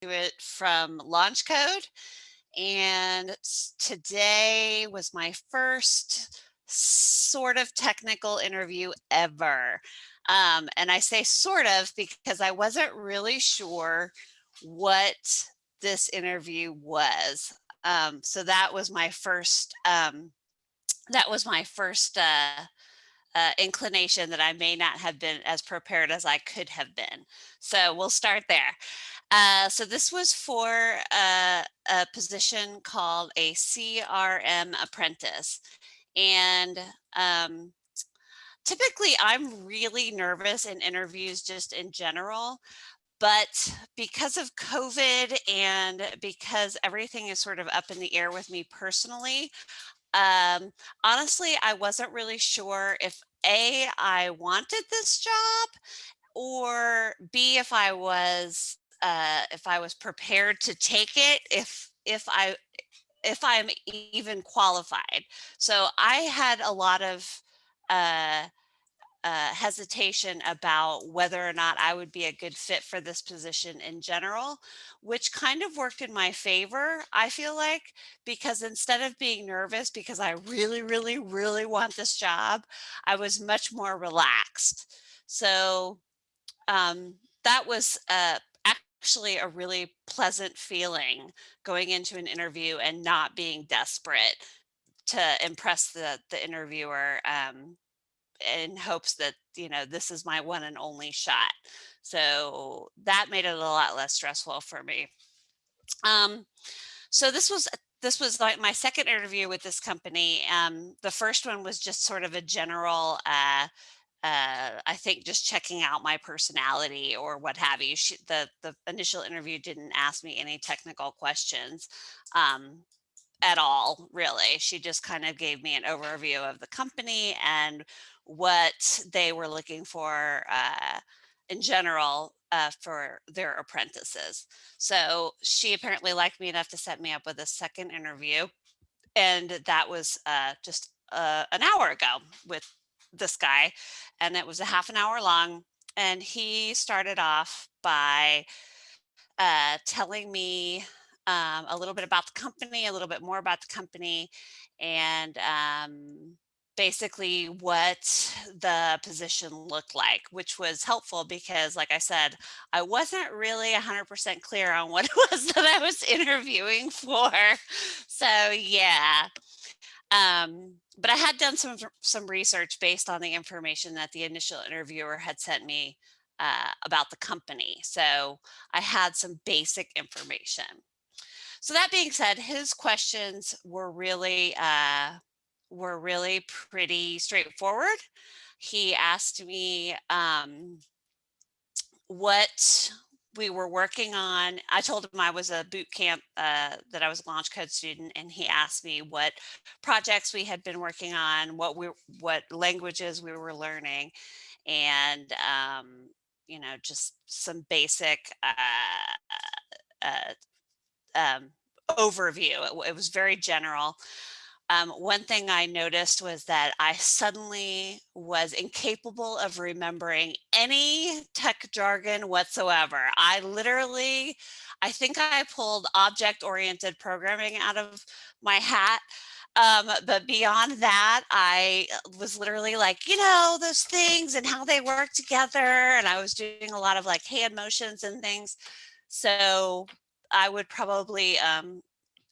it from launch code. And today was my first sort of technical interview ever. And I say sort of because I wasn't really sure what this interview was. So that was my first inclination that I may not have been as prepared as I could have been. So we'll start there. So this was for a position called a CRM apprentice. And typically I'm really nervous in interviews just in general. But because of COVID and because everything is sort of up in the air with me personally, um, honestly, I wasn't really sure if A, I wanted this job, or B, if I was prepared to take it, if I'm even qualified. So I had a lot of uh, hesitation about whether or not I would be a good fit for this position in general, which kind of worked in my favor, I feel like, because instead of being nervous because I really, really, really want this job, I was much more relaxed. So um, that was actually a really pleasant feeling going into an interview and not being desperate to impress the interviewer. In hopes that, this is my one and only shot. So that made it a lot less stressful for me. Um, so this was like my second interview with this company. The first one was just sort of a general, I think just checking out my personality or what have you. The initial interview didn't ask me any technical questions. At all, really. She just kind of gave me an overview of the company and what they were looking for in general for their apprentices. So she apparently liked me enough to set me up with a second interview. And that was just an hour ago with this guy. And it was a half an hour long. And he started off by telling me a little bit about the company, a little bit more about the company, and basically what the position looked like, which was helpful because, like I said, I wasn't really 100% clear on what it was that I was interviewing for. So, yeah. But I had done some research based on the information that the initial interviewer had sent me about the company. So I had some basic information. So that being said, his questions were really pretty straightforward. He asked me what we were working on. I told him I was a boot camp, that I was a launch code student, and he asked me what projects we had been working on, what languages we were learning, and just some basic uh, um, overview. It was very general. One thing I noticed was that I suddenly was incapable of remembering any tech jargon whatsoever. I think I pulled object-oriented programming out of my hat. But beyond that, I was literally like, those things and how they work together. And I was doing a lot of like hand motions and things. So I would probably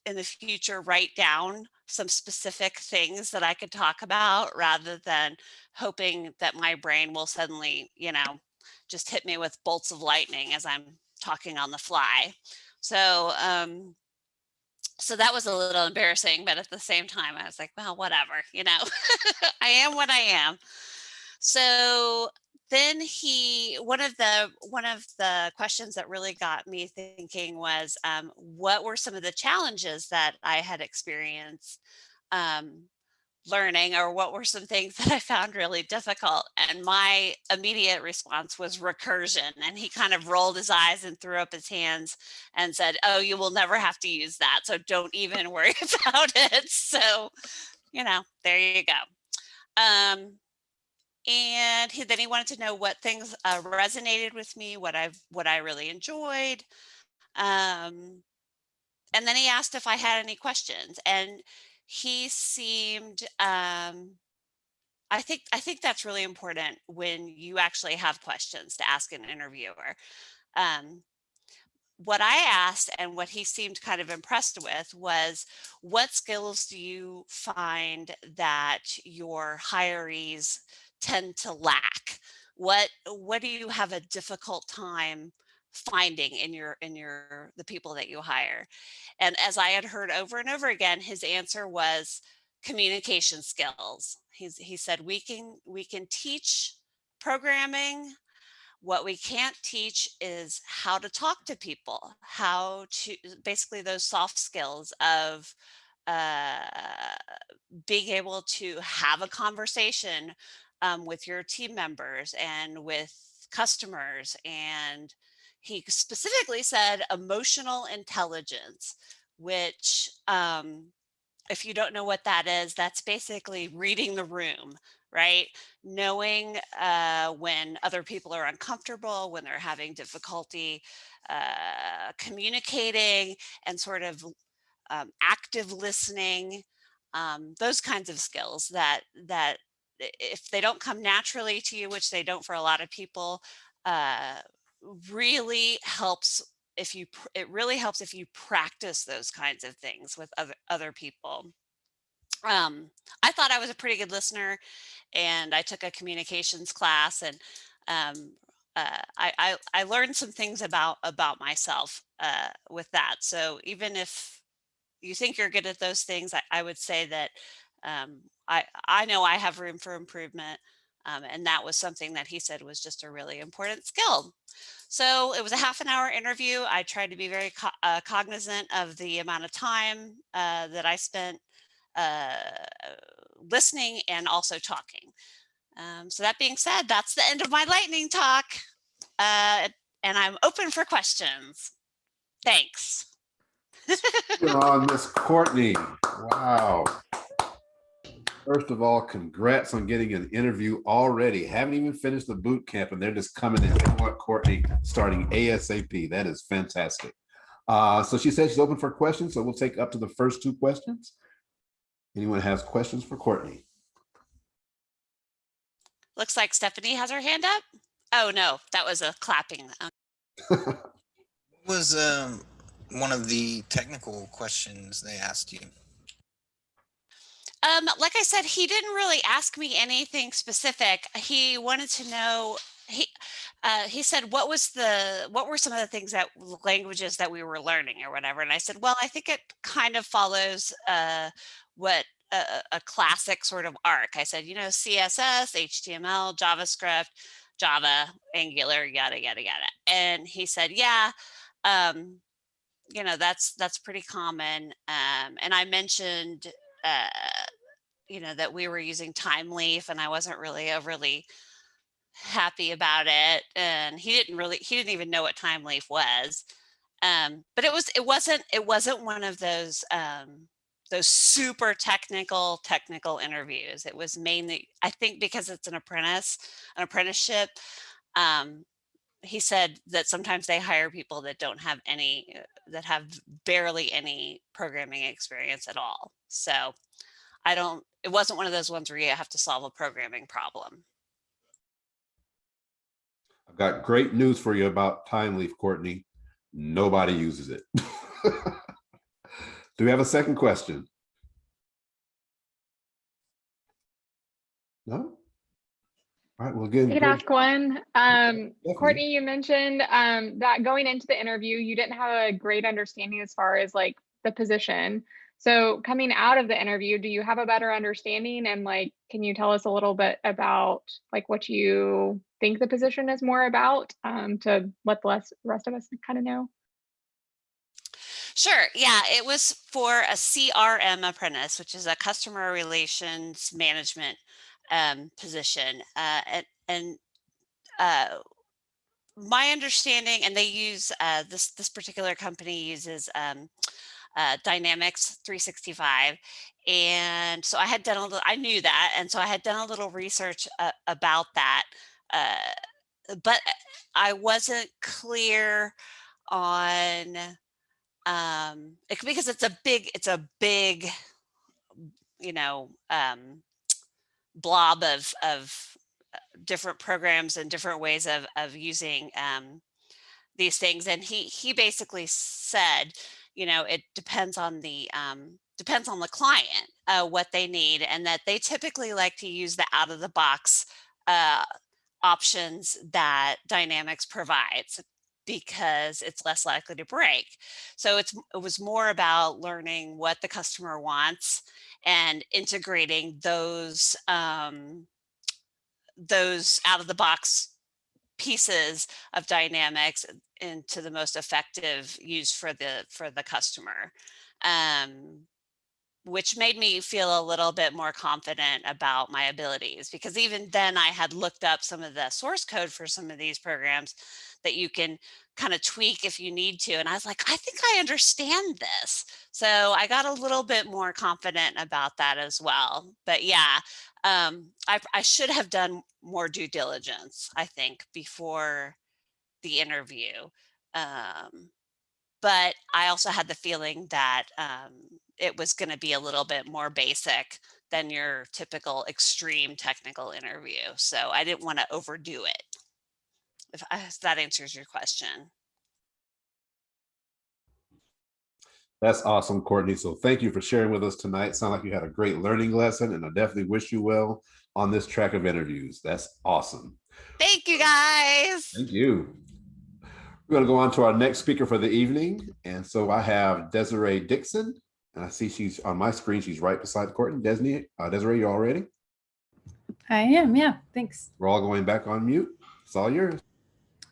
in the future write down some specific things that I could talk about rather than hoping that my brain will suddenly, just hit me with bolts of lightning as I'm talking on the fly. So, so that was a little embarrassing, but at the same time, I was like, well, whatever, I am what I am. So then one of the questions that really got me thinking was, what were some of the challenges that I had experienced um, learning, or what were some things that I found really difficult? And my immediate response was recursion. And he kind of rolled his eyes and threw up his hands and said, "Oh, you will never have to use that. So don't even worry about it." So, there you go. Um, and then he wanted to know what things resonated with me, what I really enjoyed. And then he asked if I had any questions, and he seemed, I think that's really important when you actually have questions to ask an interviewer. Um, what I asked and what he seemed kind of impressed with was, what skills do you find that your hirees tend to lack? What do you have a difficult time finding in your the people that you hire? And as I had heard over and over again, his answer was communication skills. He said we can teach programming. What we can't teach is how to talk to people, how to basically those soft skills of uh, being able to have a conversation with your team members and with customers. And he specifically said emotional intelligence, which if you don't know what that is, that's basically reading the room, right? Knowing when other people are uncomfortable, when they're having difficulty communicating, and sort of active listening, those kinds of skills that if they don't come naturally to you, which they don't for a lot of people, uh, really helps if it really helps if you practice those kinds of things with other people. um, I thought I was a pretty good listener, and I took a communications class, and um, I learned some things about myself with that. So even if you think you're good at those things, I would say that I know I have room for improvement, and that was something that he said was just a really important skill. So it was a half an hour interview. I tried to be very cognizant of the amount of time that I spent uh, listening and also talking. So that being said, that's the end of my lightning talk. Uh, and I'm open for questions. Thanks. On Miss Courtney. Wow. First of all, congrats on getting an interview already. Haven't even finished the boot camp, and they're just coming in. They want Courtney starting ASAP. That is fantastic. So she said she's open for questions, so we'll take up to the first two questions. Anyone has questions for Courtney? Looks like Stephanie has her hand up. Oh no, that was a clapping. Was one of the technical questions they asked you? Like I said, he didn't really ask me anything specific. He wanted to know. He said, what were some of the things that languages that we were learning or whatever. And I said, well, I think it kind of follows what a classic sort of arc. I said, CSS, HTML, JavaScript, Java, Angular, yada yada yada. And he said, yeah. Um, that's pretty common. And I mentioned uh, that we were using time leaf, and I wasn't really overly happy about it. And he didn't even know what time leaf was. But it wasn't one of those super technical interviews. It was mainly, I think, because it's an apprenticeship. Um, he said that sometimes they hire people that don't have any, that have barely any programming experience at all. So it wasn't one of those ones where you have to solve a programming problem. I've got great news for you about time leaf, Courtney. Nobody uses it. Do we have a second question? No? All right, well, again, I could ask one. Courtney, definitely. you mentioned that going into the interview, you didn't have a great understanding as far as like the position. So coming out of the interview, do you have a better understanding? And like, can you tell us a little bit about like what you think the position is more about, to let the rest of us kind of know? Sure. Yeah, it was for a CRM apprentice, which is a customer relations management position. And uh, my understanding, and they use this particular company uses Dynamics 365. And so I knew that. And so I had done a little research about that. But I wasn't clear on because it's a big, you know, blob of different programs and different ways of using these things. And he basically said, you know, it depends on the client, what they need, and that they typically like to use the out of the box uh, options that Dynamics provides because it's less likely to break. So it was more about learning what the customer wants and integrating those out of the box pieces of Dynamics into the most effective use for the customer. Um, which made me feel a little bit more confident about my abilities, because even then I had looked up some of the source code for some of these programs that you can kind of tweak if you need to. And I was like, I think I understand this. So I got a little bit more confident about that as well. But yeah, I should have done more due diligence, I think, before the interview. Um, but I also had the feeling that it was going to be a little bit more basic than your typical extreme technical interview. So I didn't want to overdo it, if that answers your question. That's awesome, Courtney. So thank you for sharing with us tonight. Sound like you had a great learning lesson, and I definitely wish you well on this track of interviews. That's awesome. Thank you, guys. Thank you. We're going to go on to our next speaker for the evening. And so I have Desiree Dixon, and I see she's on my screen. She's right beside Courtney. Desiree, you all ready? I am, yeah, thanks. We're all going back on mute. It's all yours.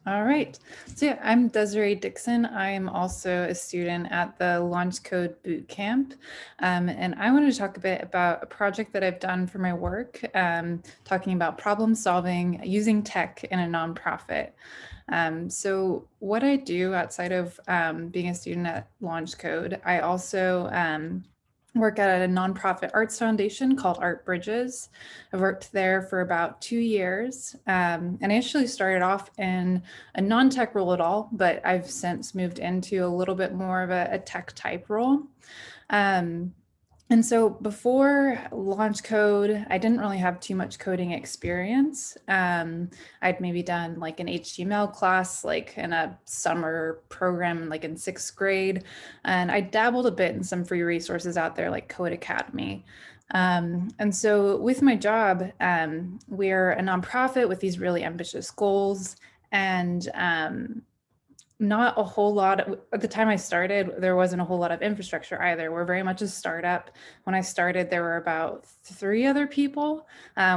All right. So yeah, I'm Desiree Dixon. I'm also a student at the Launch Code Bootcamp. And I wanted to talk a bit about a project that I've done for my work, talking about problem solving using tech in a nonprofit. So what I do outside of being a student at Launch Code, I also work at a nonprofit arts foundation called Art Bridges. I've worked there for about 2 years. And I actually started off in a non-tech role at all, but I've since moved into a little bit more of a tech type role. And so before Launch Code, I didn't really have too much coding experience. I'd maybe done like an HTML class, like in a summer program, like in 6th grade. And I dabbled a bit in some free resources out there like Code Academy. And so with my job, we're a nonprofit with these really ambitious goals, and not a whole lot at the time I started, there wasn't a whole lot of infrastructure either. We're very much a startup. When I started, there were about 3 other people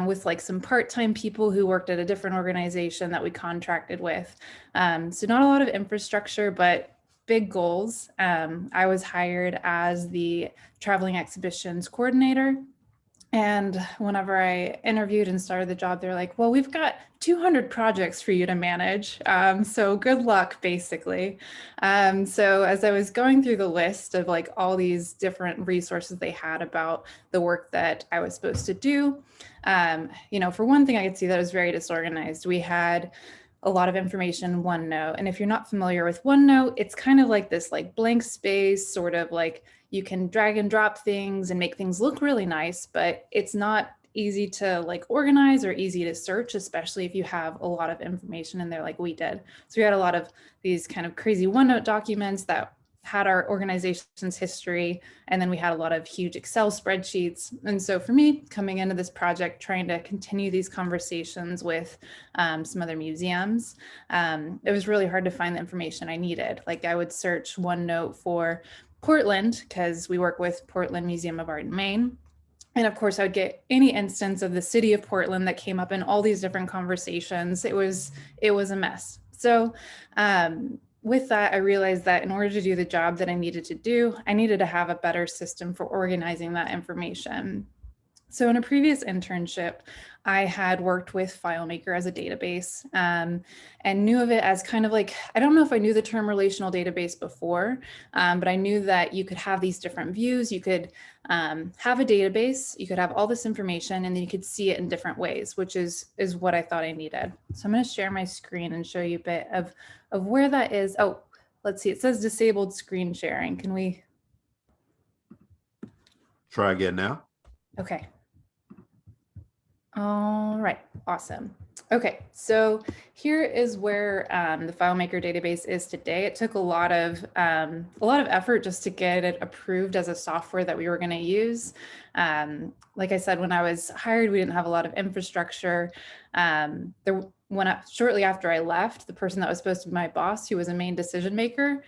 with like some part-time people who worked at a different organization that we contracted with. So not a lot of infrastructure, but big goals. I was hired as the traveling exhibitions coordinator. And whenever I interviewed and started the job, they're like, well, we've got 200 projects for you to manage. So good luck, basically. So as I was going through the list of like all these different resources they had about the work that I was supposed to do, you know, for one thing, I could see that it was very disorganized. We had a lot of information in OneNote. And if you're not familiar with OneNote, it's kind of like this like blank space, sort of like you can drag and drop things and make things look really nice, but it's not easy to like organize or easy to search, especially if you have a lot of information in there like we did. So we had a lot of these kind of crazy OneNote documents that had our organization's history, and then we had a lot of huge Excel spreadsheets. And so for me, coming into this project, trying to continue these conversations with some other museums, it was really hard to find the information I needed. Like I would search OneNote for Portland, because we work with Portland Museum of Art in Maine. And of course, I would get any instance of the city of Portland that came up in all these different conversations. It was a mess. So with that, I realized that in order to do the job that I needed to do, I needed to have a better system for organizing that information. So in a previous internship, I had worked with FileMaker as a database and knew of it as kind of like, I don't know if I knew the term relational database before, but I knew that you could have these different views. You could have a database, you could have all this information, and then you could see it in different ways, which is what I thought I needed. So I'm going to share my screen and show you a bit of where that is. Oh, let's see, it says disabled screen sharing. Can we? Try again now. Okay. All right, awesome. Okay, so here is where the FileMaker database is today. It took a lot of effort just to get it approved as a software that we were going to use. Like I said, when I was hired, we didn't have a lot of infrastructure. Shortly after I left, the person that was supposed to be my boss, who was a main decision maker,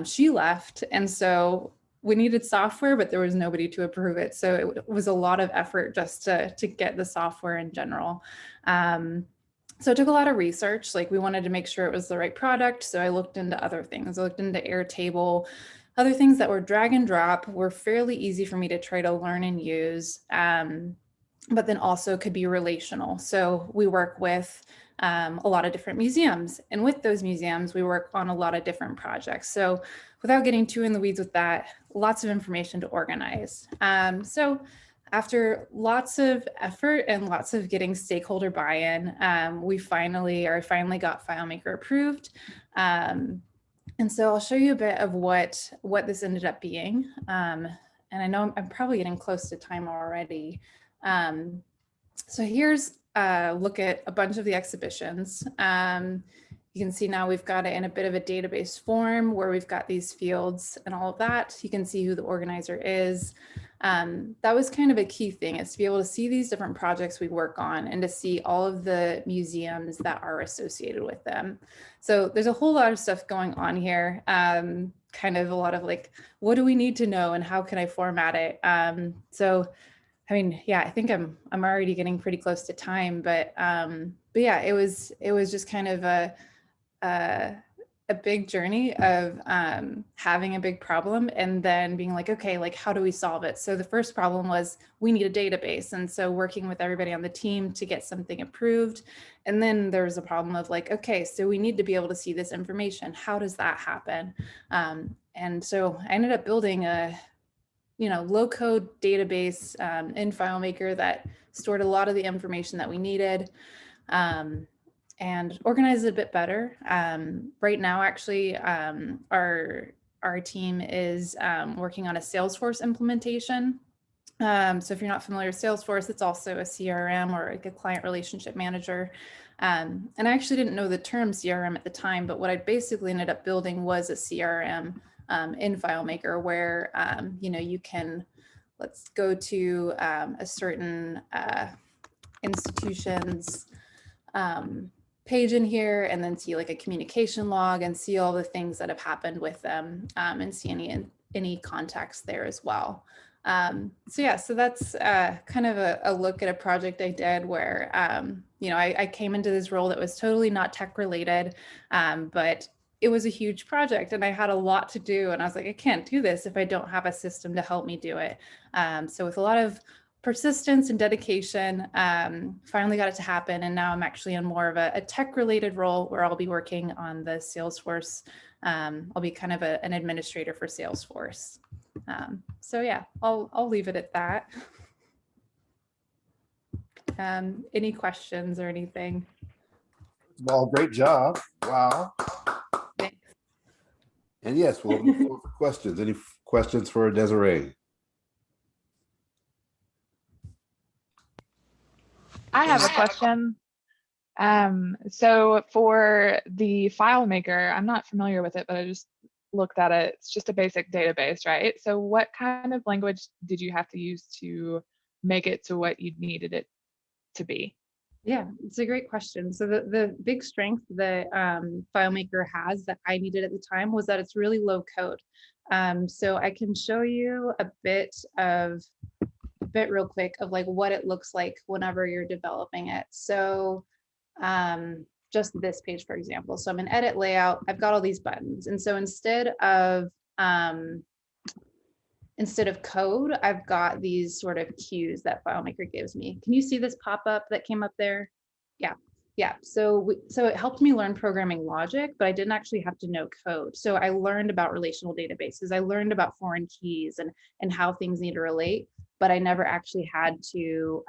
she left, and so we needed software, but there was nobody to approve it. So it was a lot of effort just to get the software in general. So it took a lot of research. Like, we wanted to make sure it was the right product. So I looked into other things. I looked into Airtable, other things that were drag and drop, were fairly easy for me to try to learn and use, but then also could be relational. So we work with a lot of different museums. And with those museums, we work on a lot of different projects. So without getting too in the weeds with that, lots of information to organize. So after lots of effort and lots of getting stakeholder buy-in, we finally got FileMaker approved. And so I'll show you a bit of what this ended up being. And I know I'm probably getting close to time already. So here's a look at a bunch of the exhibitions. You can see now we've got it in a bit of a database form where we've got these fields and all of that. You can see who the organizer is. That was kind of a key thing, is to be able to see these different projects we work on and to see all of the museums that are associated with them. So there's a whole lot of stuff going on here. Kind of a lot of like, what do we need to know and how can I format it? So I mean, yeah, I think I'm already getting pretty close to time, but yeah, it was just kind of a big journey of having a big problem and then being like, okay, like, how do we solve it? So the first problem was we need a database. And so working with everybody on the team to get something approved. And then there's a problem of like, okay, so we need to be able to see this information. How does that happen? And so I ended up building a low code database in FileMaker that stored a lot of the information that we needed and organized it a bit better. Right now, actually, our team is working on a Salesforce implementation. So if you're not familiar with Salesforce, it's also a CRM or like a client relationship manager. And I actually didn't know the term CRM at the time, but what I basically ended up building was a CRM in FileMaker where, you can, let's go to a certain institution's page in here and then see like a communication log and see all the things that have happened with them and see any context there as well. So yeah, so that's kind of a look at a project I did where, I came into this role that was totally not tech related, but it was a huge project and I had a lot to do. And I was like, I can't do this if I don't have a system to help me do it. So with a lot of persistence and dedication, finally got it to happen. And now I'm actually in more of a tech related role where I'll be working on the Salesforce. I'll be kind of an administrator for Salesforce. So yeah, I'll leave it at that. Any questions or anything? Well, great job. Wow. Thanks. And yes, we'll open the floor for questions. Any questions for Desiree? I have a question. So for the FileMaker, I'm not familiar with it, but I just looked at it. It's just a basic database, right? So what kind of language did you have to use to make it to what you needed it to be? Yeah, it's a great question. So the big strength that FileMaker has that I needed at the time was that it's really low code. So I can show you a bit real quick of like what it looks like whenever you're developing it. So just this page, for example. So I'm in edit layout, I've got all these buttons. And so instead of code, I've got these sort of cues that FileMaker gives me. Can you see this pop-up that came up there? Yeah. So it helped me learn programming logic, but I didn't actually have to know code. So I learned about relational databases. I learned about foreign keys and how things need to relate, but I never actually had to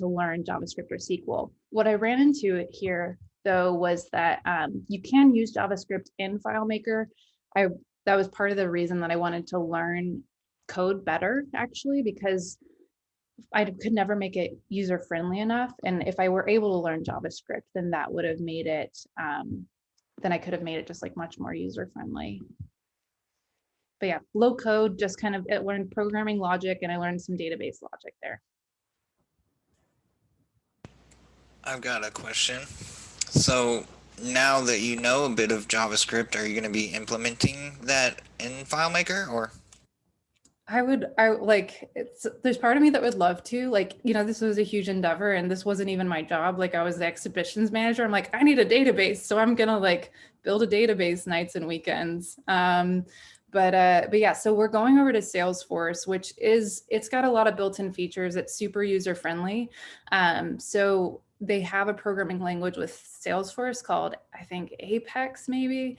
learn JavaScript or SQL. What I ran into here though was that you can use JavaScript in FileMaker. That was part of the reason that I wanted to learn code better, actually, because I could never make it user friendly enough. And if I were able to learn JavaScript, then that would have made it, then I could have made it just like much more user friendly. But yeah, low code, just kind of learned programming logic, and I learned some database logic there. I've got a question. So now that you know a bit of JavaScript, are you going to be implementing that in FileMaker, or? There's part of me that would love to, like, you know, this was a huge endeavor and this wasn't even my job. Like, I was the exhibitions manager. I'm like, I need a database. So I'm going to like build a database nights and weekends. But yeah, so we're going over to Salesforce, which it's got a lot of built-in features. It's super user friendly. So they have a programming language with Salesforce called, I think, Apex maybe.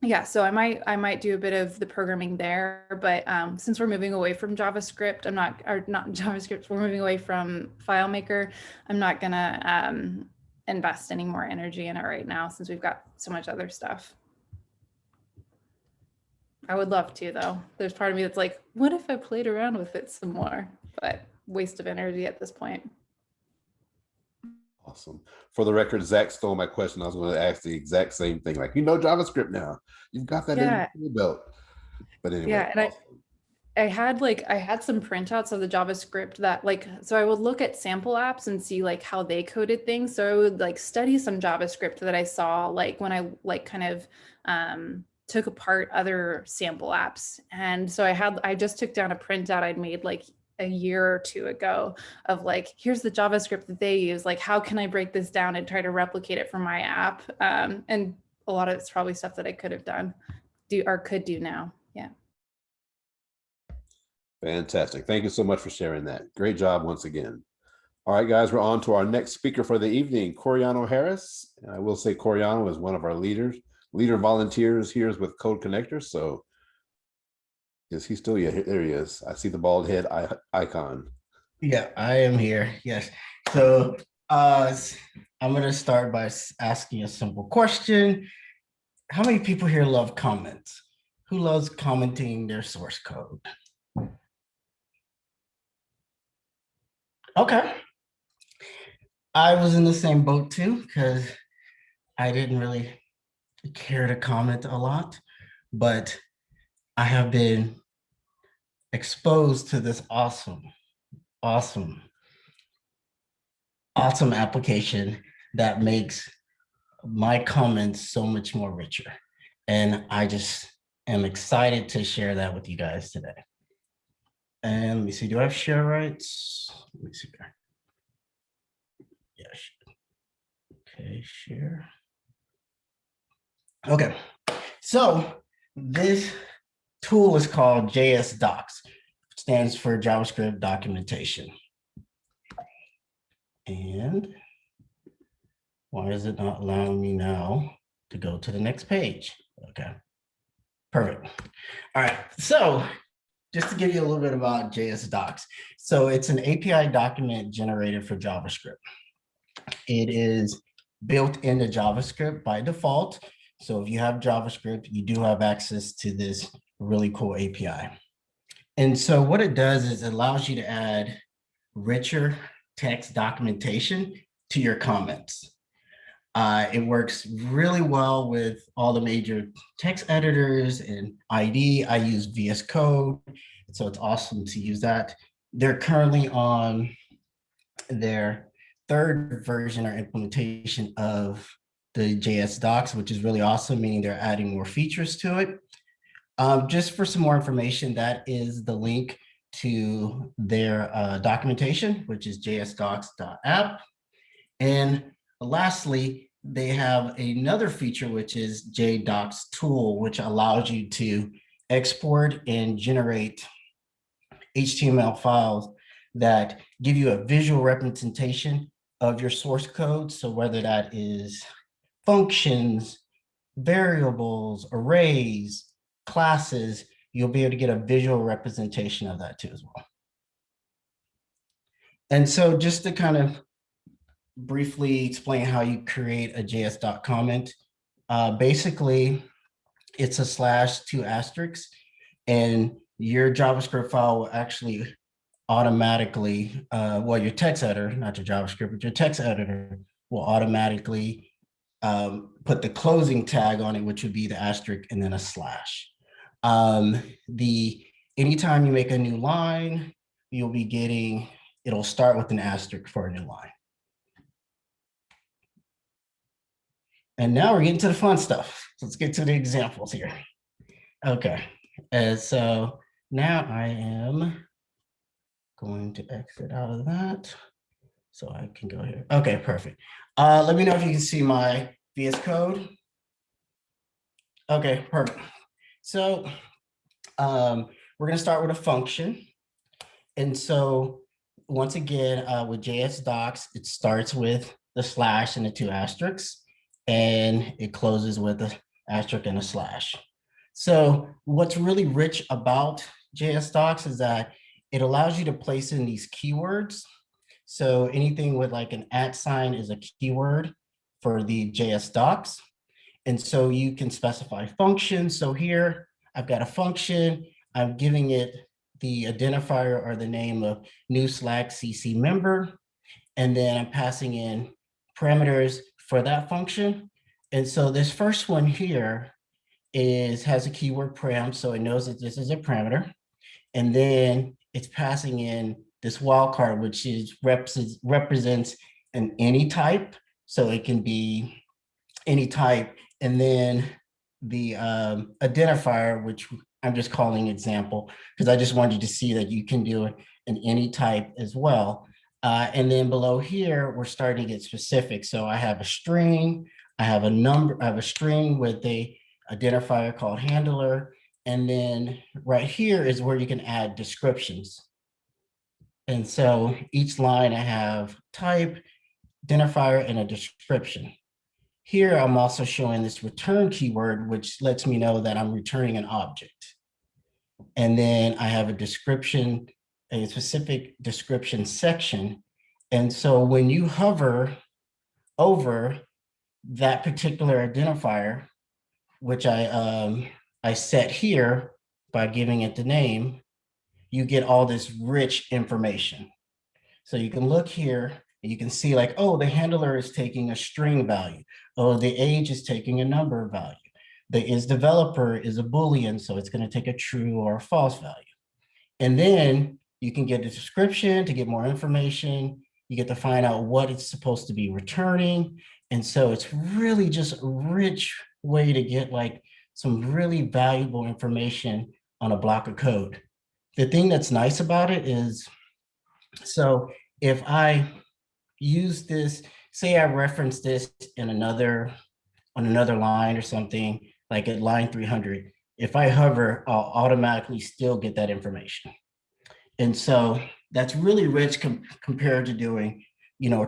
Yeah, so I might do a bit of the programming there, but since we're moving away from JavaScript, not JavaScript, we're moving away from FileMaker, I'm not gonna invest any more energy in it right now since we've got so much other stuff. I would love to, though. There's part of me that's like, what if I played around with it some more? But waste of energy at this point. Awesome. For the record, Zach stole my question. I was going to ask the exact same thing. Like, you know JavaScript now. You've got that in your belt. But anyway. Yeah, and awesome. I had some printouts of the JavaScript that so I would look at sample apps and see like how they coded things. So I would like study some JavaScript that I saw like when I like kind of took apart other sample apps. And so I just took down a printout I'd made like a year or two ago of like, here's the JavaScript that they use. Like, how can I break this down and try to replicate it for my app? And a lot of it's probably stuff that I could have done, could do now. Yeah. Fantastic. Thank you so much for sharing that. Great job once again. All right, guys, we're on to our next speaker for the evening, Coriano Harris. And I will say Coriano is one of our leader volunteers here with Code Connectors. So is he still? Yeah, there he is. I see the bald head icon. Yeah, I am here. Yes. So I'm going to start by asking a simple question. How many people here love comments? Who loves commenting their source code? Okay. I was in the same boat too, because I didn't really care to comment a lot, but I have been exposed to this awesome application that makes my comments so much more richer. And I just am excited to share that with you guys today. And let me see, do I have share rights? Let me see there. Yes. Okay, share. Okay, so this tool is called JS Docs, which stands for JavaScript documentation. And why is it not allowing me now to go to the next page? Okay, perfect. All right, so just to give you a little bit about JS Docs. So it's an API document generated for JavaScript. It is built into JavaScript by default. So if you have JavaScript, you do have access to this really cool API. And so what it does is it allows you to add richer text documentation to your comments. It works really well with all the major text editors and IDE. I use VS Code, so it's awesome to use that. They're currently on their third version or implementation of the JS Docs, which is really awesome, meaning they're adding more features to it. Just for some more information, that is the link to their documentation, which is jsdocs.app. And lastly, they have another feature, which is JDocs tool, which allows you to export and generate HTML files that give you a visual representation of your source code. So whether that is functions, variables, arrays, classes, you'll be able to get a visual representation of that too as well. And so just to kind of briefly explain how you create a JS doc comment. Basically, it's a slash two asterisks, and your JavaScript file will actually automatically, well, your text editor, not your JavaScript, but your text editor will automatically put the closing tag on it, which would be the asterisk and then a slash. The anytime you make a new line, you'll be getting, it'll start with an asterisk for a new line. And now we're getting to the fun stuff. So let's get to the examples here. Okay, and so now I am going to exit out of that so I can go here. Okay, perfect. Let me know if you can see my VS Code. Okay, perfect. So we're going to start with a function. And so once again, with JS docs, it starts with the slash and the two asterisks, and it closes with an asterisk and a slash. So what's really rich about JS docs is that it allows you to place in these keywords. So anything with like an @ sign is a keyword for the JS docs. And so you can specify functions. So here I've got a function, I'm giving it the identifier or the name of new Slack CC member. And then I'm passing in parameters for that function. And so this first one here has a keyword param, so it knows that this is a parameter. And then it's passing in this wildcard, which is represents an any type. So it can be any type. And then the identifier, which I'm just calling example, because I just wanted you to see that you can do it in any type as well. And then below here, we're starting to get specific. So I have a string, I have a number, I have a string with a identifier called handler. And then right here is where you can add descriptions. And so each line I have type, identifier, and a description. Here, I'm also showing this return keyword, which lets me know that I'm returning an object. And then I have a description, a specific description section. And so when you hover over that particular identifier, which I set here by giving it the name, you get all this rich information. So you can look here and you can see like, oh, the handler is taking a string value. Oh, the age is taking a number value. The is developer is a Boolean, so it's going to take a true or a false value. And then you can get a description to get more information. You get to find out what it's supposed to be returning. And so it's really just a rich way to get like some really valuable information on a block of code. The thing that's nice about it is, so if I use this, say I reference this in on another line or something, like at line 300, if I hover, I'll automatically still get that information. And so that's really rich compared to doing,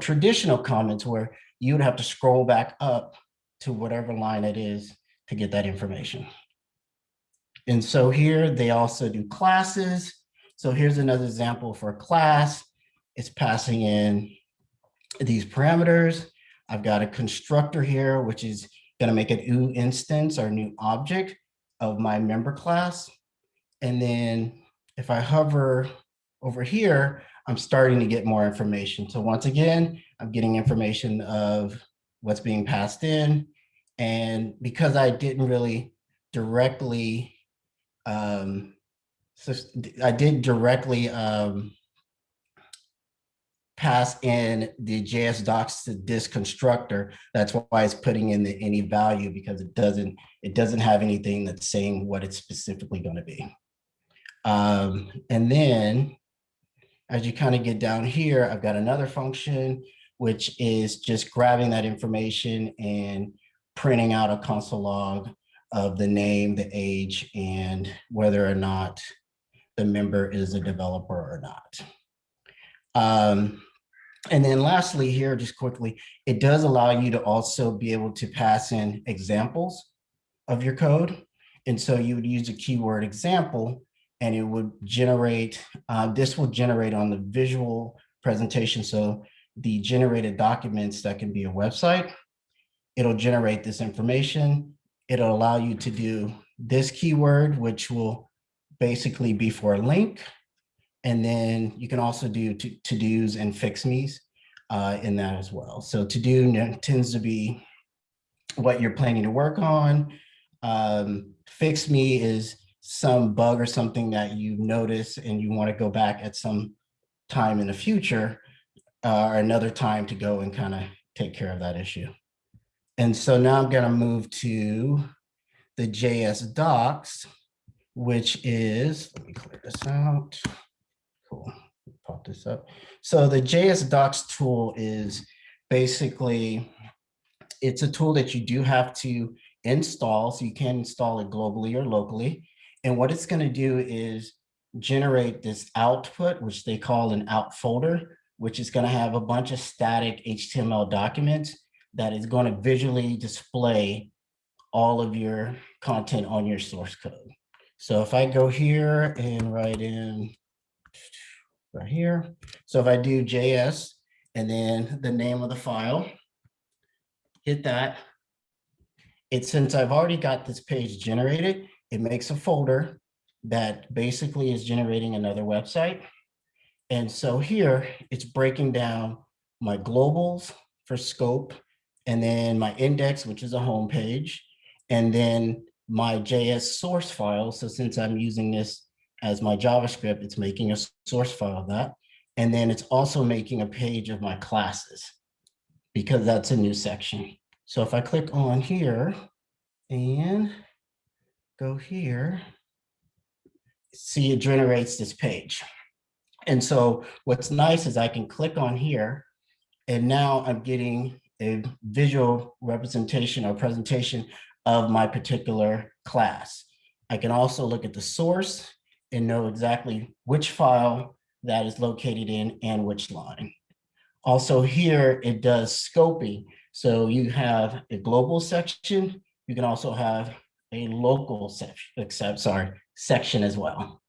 traditional comments where you would have to scroll back up to whatever line it is to get that information. And so here they also do classes. So here's another example for a class. It's passing in these parameters. I've got a constructor here, which is going to make a new instance or new object of my member class. And then if I hover over here, I'm starting to get more information. So once again, I'm getting information of what's being passed in. And because I didn't really directly, pass in the JS docs to this constructor. That's why it's putting in the any value, because it doesn't have anything that's saying what it's specifically going to be. And then as you kind of get down here, I've got another function, which is just grabbing that information and printing out a console log of the name, the age, and whether or not the member is a developer or not. And then lastly here, just quickly, it does allow you to also be able to pass in examples of your code. And so you would use a keyword example and it would generate, this will generate on the visual presentation. So the generated documents that can be a website. It'll generate this information. It'll allow you to do this keyword, which will basically be for a link. And then you can also do to-dos and fix-me's in that as well. So to-do tends to be what you're planning to work on. Fix-me is some bug or something that you notice and you want to go back at some time in the future or another time to go and kind of take care of that issue. And so now I'm going to move to the JS docs, which is, let me clear this out. Cool. Pop this up. So the JS docs tool is basically, it's a tool that you do have to install. So you can install it globally or locally. And what it's going to do is generate this output, which they call an out folder, which is going to have a bunch of static HTML documents that is going to visually display all of your content on your source code. So if I go here and write in right here, so if I do JS and then the name of the file, hit that, since I've already got this page generated, it makes a folder that basically is generating another website. And so here it's breaking down my globals for scope, and then my index, which is a home page, and then my JS source file. So since I'm using this as my JavaScript, it's making a source file of that. And then it's also making a page of my classes because that's a new section. So if I click on here and go here, see it generates this page. And so what's nice is I can click on here and now I'm getting a visual representation or presentation of my particular class. I can also look at the source and know exactly which file that is located in and which line. Also here, it does scoping. So you have a global section. You can also have a local section as well.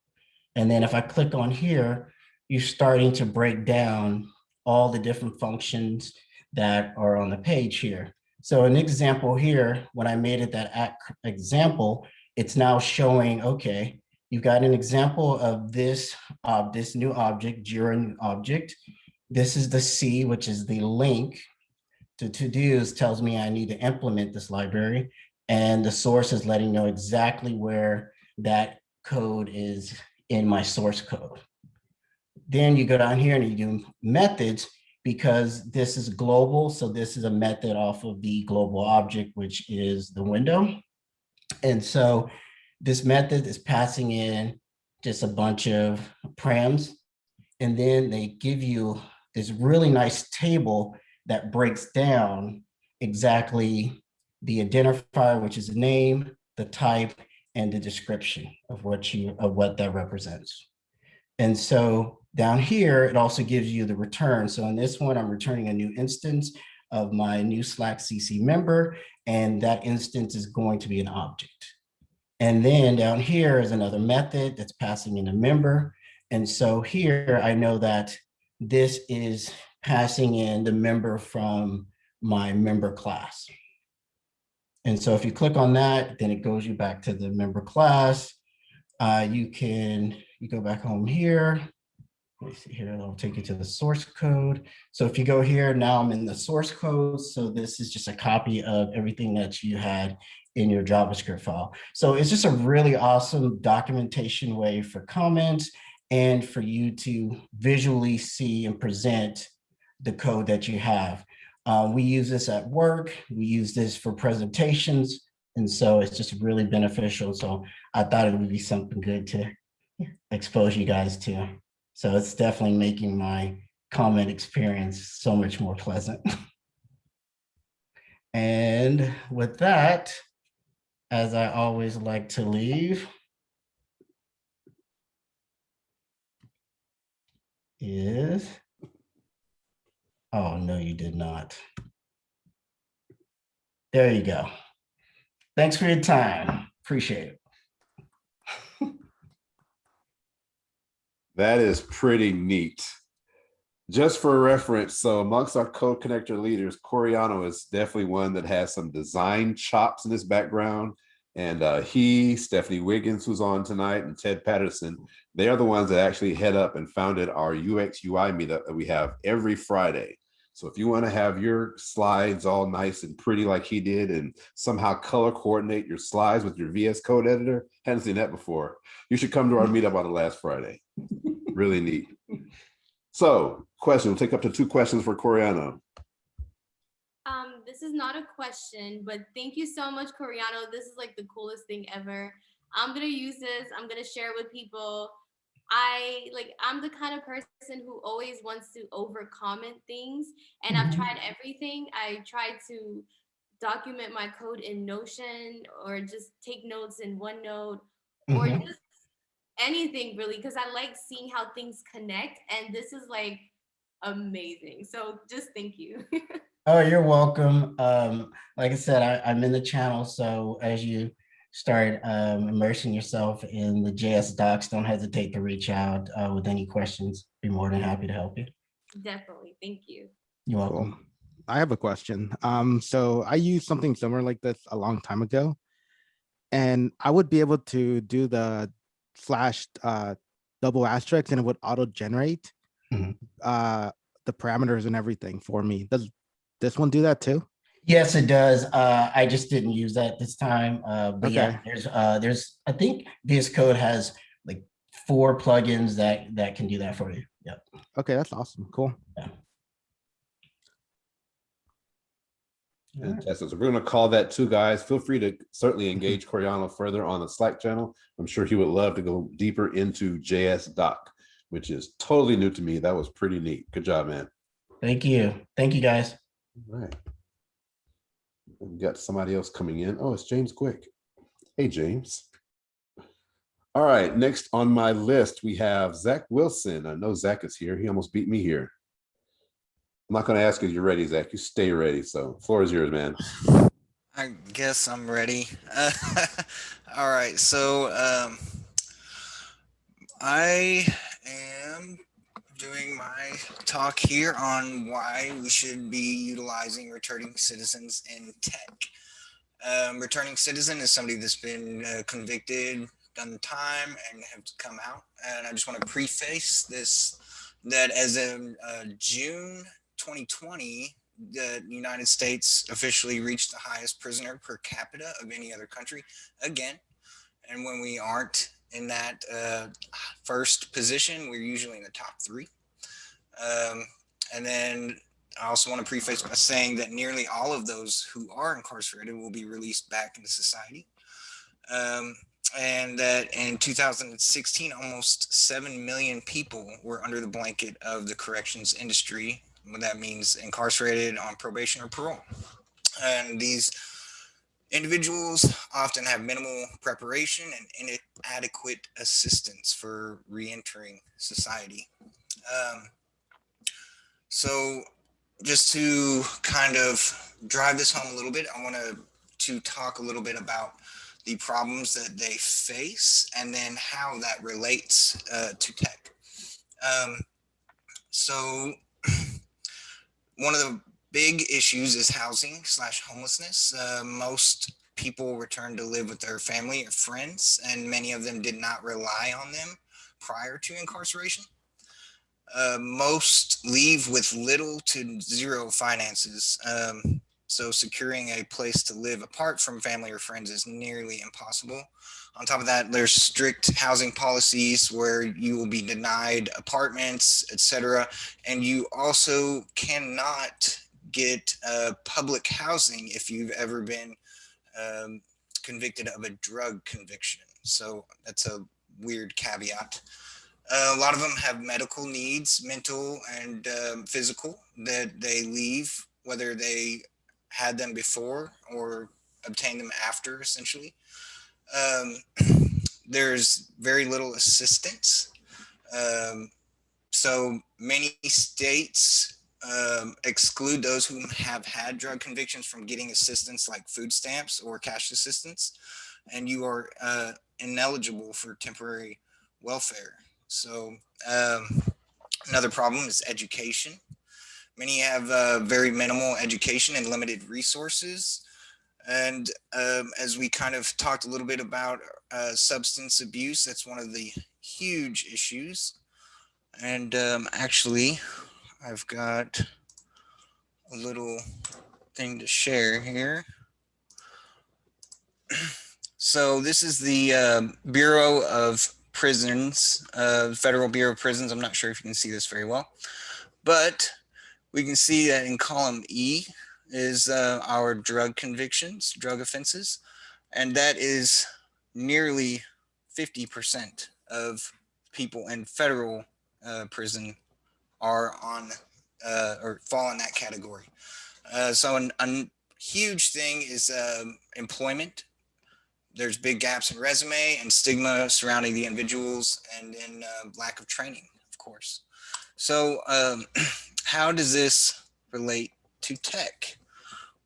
And then if I click on here, you're starting to break down all the different functions that are on the page here. So an example here, when I made it that example, it's now showing, okay, you've got an example of this new object, Jira object. This is the C, which is the link to to-dos, tells me I need to implement this library. And the source is letting know exactly where that code is in my source code. Then you go down here and you do methods because this is global. So this is a method off of the global object, which is the window. And so this method is passing in just a bunch of params. And then they give you this really nice table that breaks down exactly the identifier, which is the name, the type, and the description of what that represents. And so down here, it also gives you the return. So in this one, I'm returning a new instance of my new Slack CC member, and that instance is going to be an object. And then down here is another method that's passing in a member. And so here I know that this is passing in the member from my member class. And so if you click on that, then it goes you back to the member class. You go back home here. Let me see here, it'll take you to the source code. So if you go here, now I'm in the source code. So this is just a copy of everything that you had in your JavaScript file. So it's just a really awesome documentation way for comments and for you to visually see and present the code that you have. We use this at work. We use this for presentations. And so it's just really beneficial. So I thought it would be something good to expose you guys to. So it's definitely making my comment experience so much more pleasant. And with that, as I always like to leave, is, oh no, you did not. There you go. Thanks for your time. Appreciate it. That is pretty neat. Just for reference, so amongst our code connector leaders, Coriano is definitely one that has some design chops in his background. And Stephanie Wiggins, who's on tonight, and Ted Patterson, they are the ones that actually head up and founded our UX UI meetup that we have every Friday. So if you want to have your slides all nice and pretty like he did and somehow color coordinate your slides with your VS Code editor, hadn't seen that before, you should come to our meetup on the last Friday. Really neat. So, question, we'll take up to 2 questions for Coriano. This is not a question, but thank you so much, Coriano. This is like the coolest thing ever. I'm gonna use this. I'm gonna share it with people. I'm the kind of person who always wants to over comment things, and I've tried everything. I tried to document my code in Notion, or just take notes in OneNote, or just anything really, because I like seeing how things connect, and this is like amazing. So just thank you. Oh, you're welcome. Like I said, I'm in the channel, so as you start immersing yourself in the JS docs, don't hesitate to reach out with any questions. Be more than happy to help you. Definitely. Thank you. You're welcome. Cool. I have a question. So I used something similar like this a long time ago, and I would be able to do the slash double asterisk, and it would auto generate the parameters and everything for me. Does this one do that too? Yes, it does. I just didn't use that this time. But yeah, there's I think VS Code has like 4 plugins that can do that for you. Yep. Okay, that's awesome. Cool. Yeah. Fantastic. So we're going to call that 2 guys. Feel free to certainly engage Coriano further on the Slack channel. I'm sure he would love to go deeper into JS doc, which is totally new to me. That was pretty neat. Good job, man. Thank you. Thank you, guys. All right. We got somebody else coming in. Oh, it's James Quick. Hey, James. All right. Next on my list, we have Zach Wilson. I know Zach is here. He almost beat me here. I'm not going to ask if you're ready, Zach. You stay ready. So floor is yours, man. I guess I'm ready. All right. So I am doing my talk here on why we should be utilizing returning citizens in tech. Returning citizen is somebody that's been convicted, done time, and have come out. And I just want to preface this that as of June 2020, the United States officially reached the highest prisoner per capita of any other country again. And when we aren't in that first position, we're usually in the top 3. And then I also want to preface by saying that nearly all of those who are incarcerated will be released back into society. And that in 2016, almost 7 million people were under the blanket of the corrections industry. What that means, incarcerated on probation or parole. And these individuals often have minimal preparation and inadequate assistance for re-entering society. So just to kind of drive this home a little bit, I want to talk a little bit about the problems that they face and then how that relates to tech. So one of the big issues is housing / homelessness. Most people return to live with their family or friends, and many of them did not rely on them prior to incarceration. Most leave with little to zero finances. So securing a place to live apart from family or friends is nearly impossible. On top of that, there's strict housing policies where you will be denied apartments, etc. And you also cannot get public housing if you've ever been convicted of a drug conviction. So that's a weird caveat. A lot of them have medical needs, mental and physical, that they leave, whether they had them before or obtained them after, essentially. There's very little assistance. So many states exclude those who have had drug convictions from getting assistance like food stamps or cash assistance, and you are ineligible for temporary welfare. So Another problem is education. Many have very minimal education and limited resources. And as we kind of talked a little bit about substance abuse, that's one of the huge issues. And actually, I've got a little thing to share here. So this is the Bureau of Prisons, Federal Bureau of Prisons. I'm not sure if you can see this very well, but we can see that in column E is our drug convictions, drug offenses, and that is nearly 50% of people in federal prison are on or fall in that category. So a huge thing is employment. There's big gaps in resume and stigma surrounding the individuals, and then lack of training, of course. So how does this relate to tech?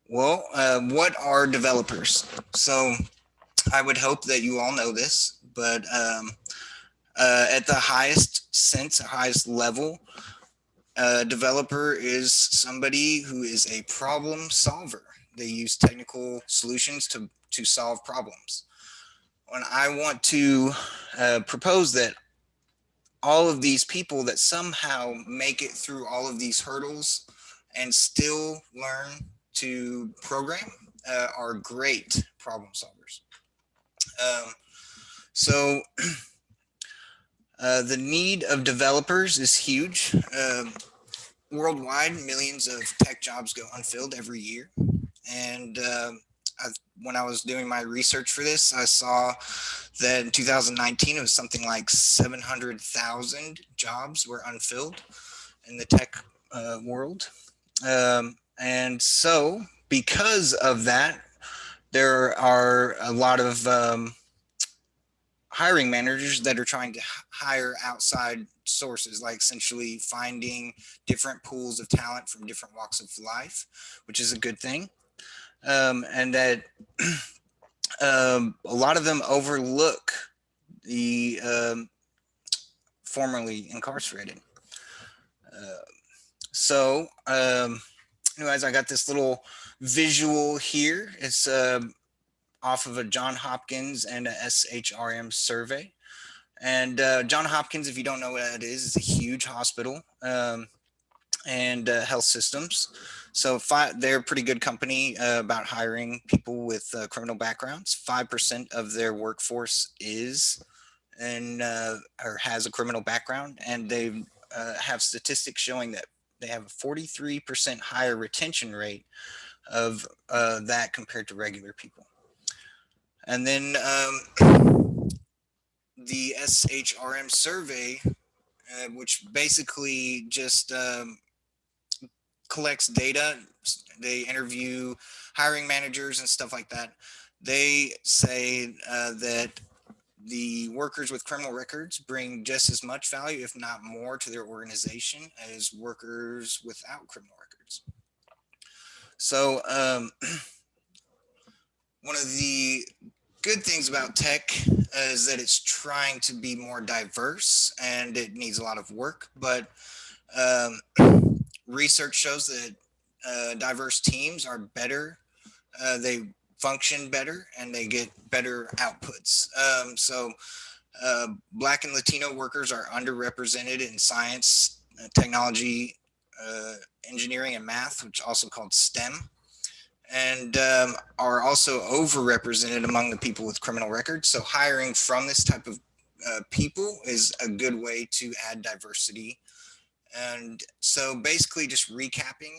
Well, what are developers? So I would hope that you all know this, but at the highest sense, highest level, a developer is somebody who is a problem solver. They use technical solutions to solve problems. When I want to propose that all of these people that somehow make it through all of these hurdles and still learn to program are great problem solvers. So the need of developers is huge. Worldwide, millions of tech jobs go unfilled every year. And when I was doing my research for this, I saw that in 2019, it was something like 700,000 jobs were unfilled in the tech world. And so because of that, there are a lot of hiring managers that are trying to hire outside sources, like essentially finding different pools of talent from different walks of life, which is a good thing. And that a lot of them overlook the formerly incarcerated. So anyways, I got this little visual here. It's off of a John Hopkins and a SHRM survey. And John Hopkins, if you don't know what that is a huge hospital and health systems. So they're a pretty good company about hiring people with criminal backgrounds. 5% of their workforce is or has a criminal background, and they have statistics showing that they have a 43% higher retention rate of that compared to regular people. And then the SHRM survey, which basically just collects data. They interview hiring managers and stuff like that. They say that the workers with criminal records bring just as much value, if not more, to their organization as workers without criminal records. So one of the good things about tech is that it's trying to be more diverse, and it needs a lot of work, but research shows that diverse teams are better. They function better and they get better outputs. So Black and Latino workers are underrepresented in science, technology, engineering, and math, which is also called STEM, and are also overrepresented among the people with criminal records. So hiring from this type of people is a good way to add diversity. And so basically just recapping,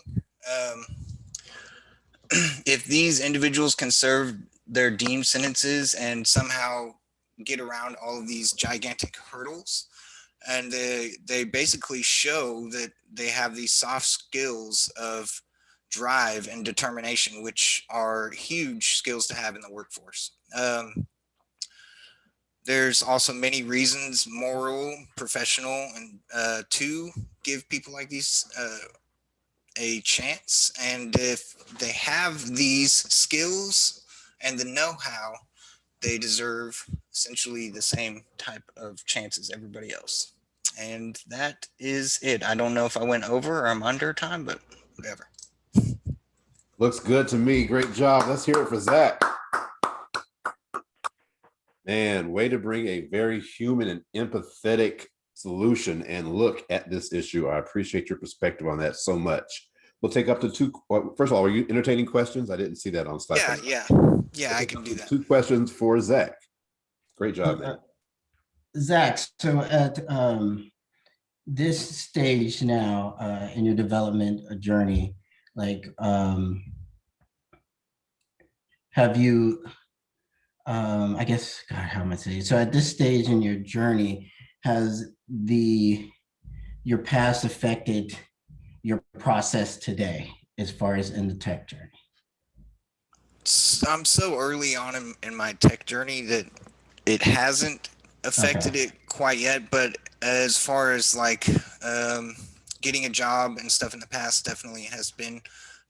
if these individuals can serve their deemed sentences and somehow get around all of these gigantic hurdles, and they basically show that they have these soft skills of drive and determination, which are huge skills to have in the workforce. There's also many reasons, moral, professional, and to give people like these a chance. And if they have these skills and the know-how, they deserve essentially the same type of chance as everybody else. And that is it. I don't know if I went over or I'm under time, but whatever. Looks good to me. Great job. Let's hear it for Zach. Man, way to bring a very human and empathetic solution and look at this issue. I appreciate your perspective on that so much. We'll take up to two. First of all, are you entertaining questions? I didn't see that on slide. Yeah, I can do that. 2 questions for Zach. Great job, man. Zach, so at this stage now in your development journey, like, have you, I guess, God, how am I saying? So at this stage in your journey, has your past affected your process today as far as in the tech journey? I'm so early on in my tech journey that it hasn't affected it quite yet. But as far as like getting a job and stuff in the past, definitely has been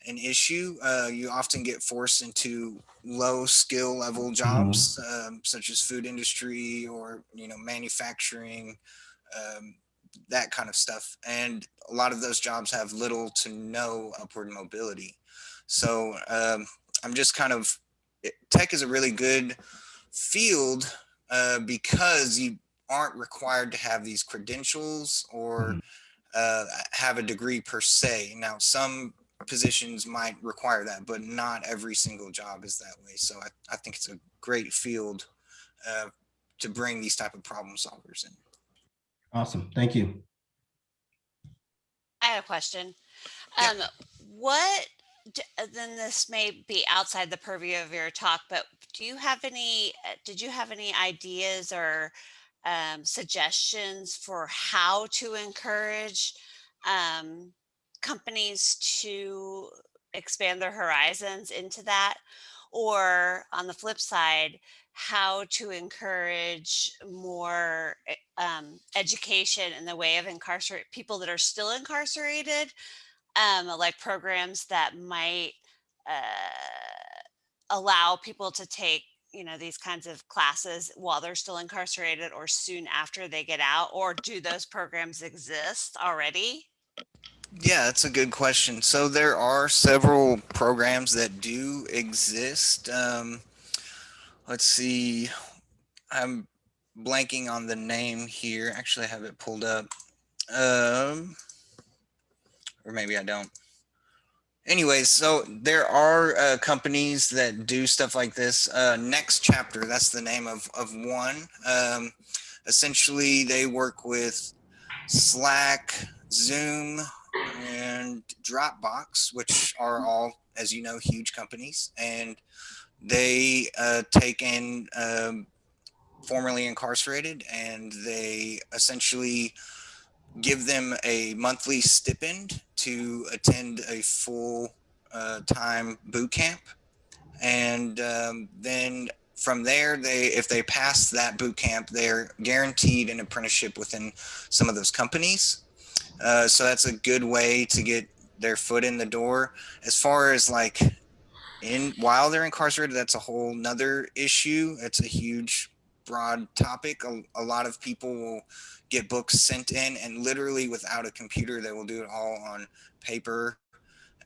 an issue. You often get forced into low skill level jobs, such as food industry or manufacturing, that kind of stuff. And a lot of those jobs have little to no upward mobility. So I'm just kind of, tech is a really good field because you aren't required to have these credentials or have a degree per se. Now, some positions might require that, but not every single job is that way. So I think it's a great field to bring these type of problem solvers in. Awesome. Thank you. I had a question. Yeah. Then this may be outside the purview of your talk, but did you have any ideas or suggestions for how to encourage companies to expand their horizons into that? Or on the flip side, how to encourage more education in the way of incarcerate people that are still incarcerated, like programs that might allow people to take these kinds of classes while they're still incarcerated or soon after they get out, or do those programs exist already? Yeah, that's a good question. So there are several programs that do exist. Let's see. I'm blanking on the name here. Actually, I have it pulled up. Or maybe I don't. Anyways, so there are companies that do stuff like this. Next Chapter, that's the name of one. Essentially, they work with Slack, Zoom, and Dropbox, which are all, as you know, huge companies. And they take in formerly incarcerated, and they essentially give them a monthly stipend to attend a full time boot camp. And then from there, if they pass that boot camp, they're guaranteed an apprenticeship within some of those companies. So that's a good way to get their foot in the door. As far as like while they're incarcerated, that's a whole nother issue. It's a huge broad topic. A lot of people will get books sent in, and literally without a computer, they will do it all on paper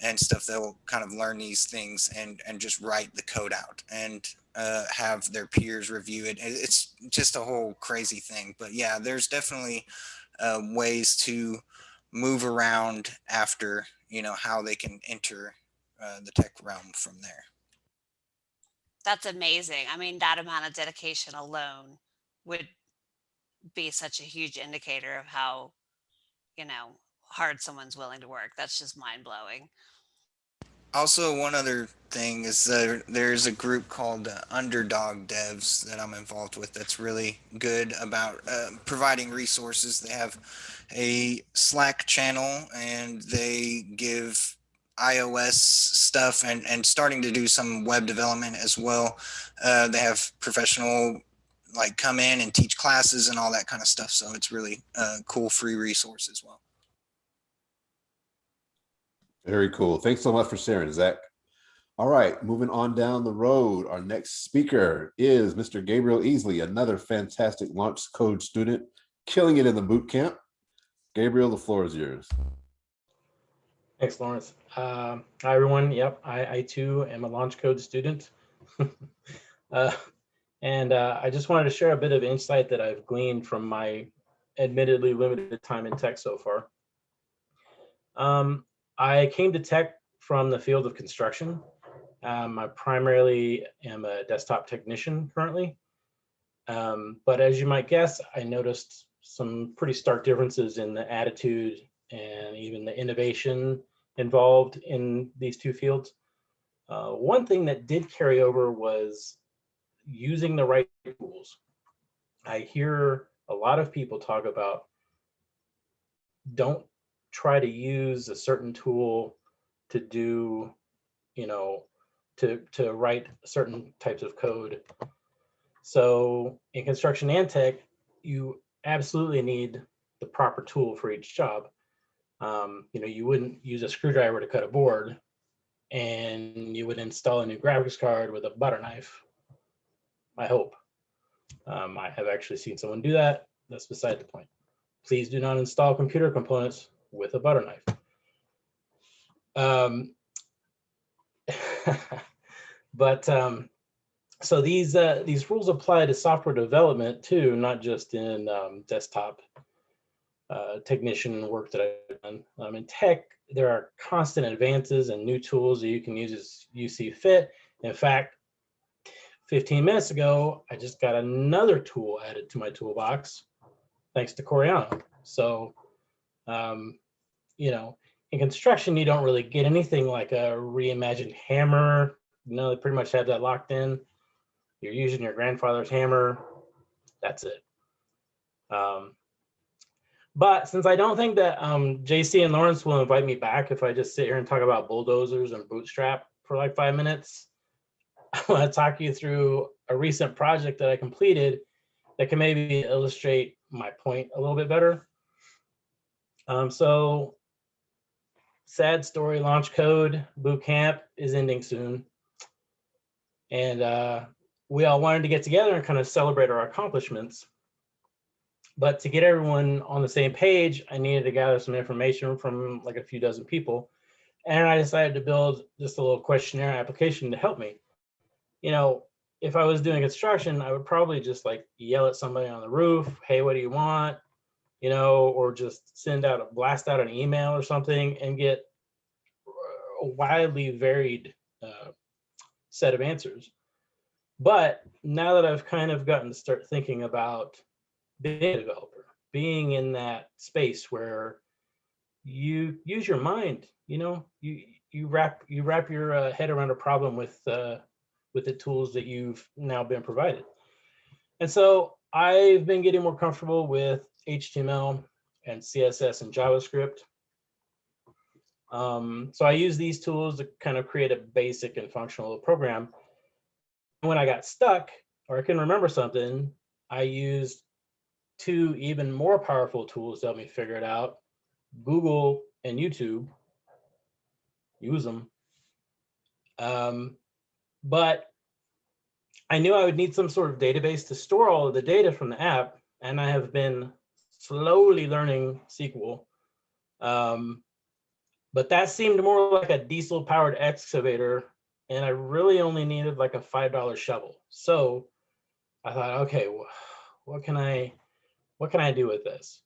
and stuff. They'll kind of learn these things and just write the code out and have their peers review it. It's just a whole crazy thing. But yeah, there's definitely ways to move around after, how they can enter the tech realm from there. That's amazing. I mean, that amount of dedication alone would be such a huge indicator of how, hard someone's willing to work. That's just mind blowing. Also, one other thing is there's a group called Underdog Devs that I'm involved with that's really good about providing resources. They have a Slack channel, and they give iOS stuff and starting to do some web development as well. They have professional come in and teach classes and all that kind of stuff. So it's really cool free resource as well. Very cool. Thanks so much for sharing, Zach. All right, moving on down the road. Our next speaker is Mr. Gabriel Easley, another fantastic launch code student, killing it in the boot camp. Gabriel, the floor is yours. Thanks, Lawrence. Hi, everyone. Yep, I too am a launch code student. uh, and I just wanted to share a bit of insight that I've gleaned from my admittedly limited time in tech so far. I came to tech from the field of construction. I primarily am a desktop technician currently. But as you might guess, I noticed some pretty stark differences in the attitude and even the innovation involved in these two fields. One thing that did carry over was using the right tools. I hear a lot of people talk about don't try to use a certain tool to do, you know, to write certain types of code. So in construction and tech, you absolutely need the proper tool for each job. You wouldn't use a screwdriver to cut a board, and you would install a new graphics card with a butter knife. I hope. I have actually seen someone do that. That's beside the point. Please do not install computer components with a butter knife. So these rules apply to software development too, not just in desktop technician work that I've done. In tech, there are constant advances and new tools that you can use as you see fit. In fact, 15 minutes ago, I just got another tool added to my toolbox, thanks to Coriano. So, in construction, you don't really get anything like a reimagined hammer. They pretty much have that locked in. You're using your grandfather's hammer. That's it. But since I don't think that JC and Lawrence will invite me back if I just sit here and talk about bulldozers and Bootstrap for like 5 minutes, I want to talk you through a recent project that I completed that can maybe illustrate my point a little bit better. So sad story, launch code bootcamp is ending soon. And we all wanted to get together and kind of celebrate our accomplishments. But to get everyone on the same page, I needed to gather some information from like a few dozen people. And I decided to build just a little questionnaire application to help me. If I was doing construction, I would probably just like yell at somebody on the roof, hey, what do you want? Or just blast out an email or something and get a widely varied set of answers. But now that I've kind of gotten to start thinking about being a developer, being in that space where you use your mind, you wrap your head around a problem with the tools that you've now been provided. And so I've been getting more comfortable with HTML and CSS and JavaScript. So I use these tools to kind of create a basic and functional program. When I got stuck or I couldn't remember something, I used two even more powerful tools to help me figure it out: Google and YouTube. Use them. But I knew I would need some sort of database to store all of the data from the app, and I have been slowly learning SQL. But that seemed more like a diesel-powered excavator, and I really only needed like a $5 shovel. So I thought, okay, what can I do with this?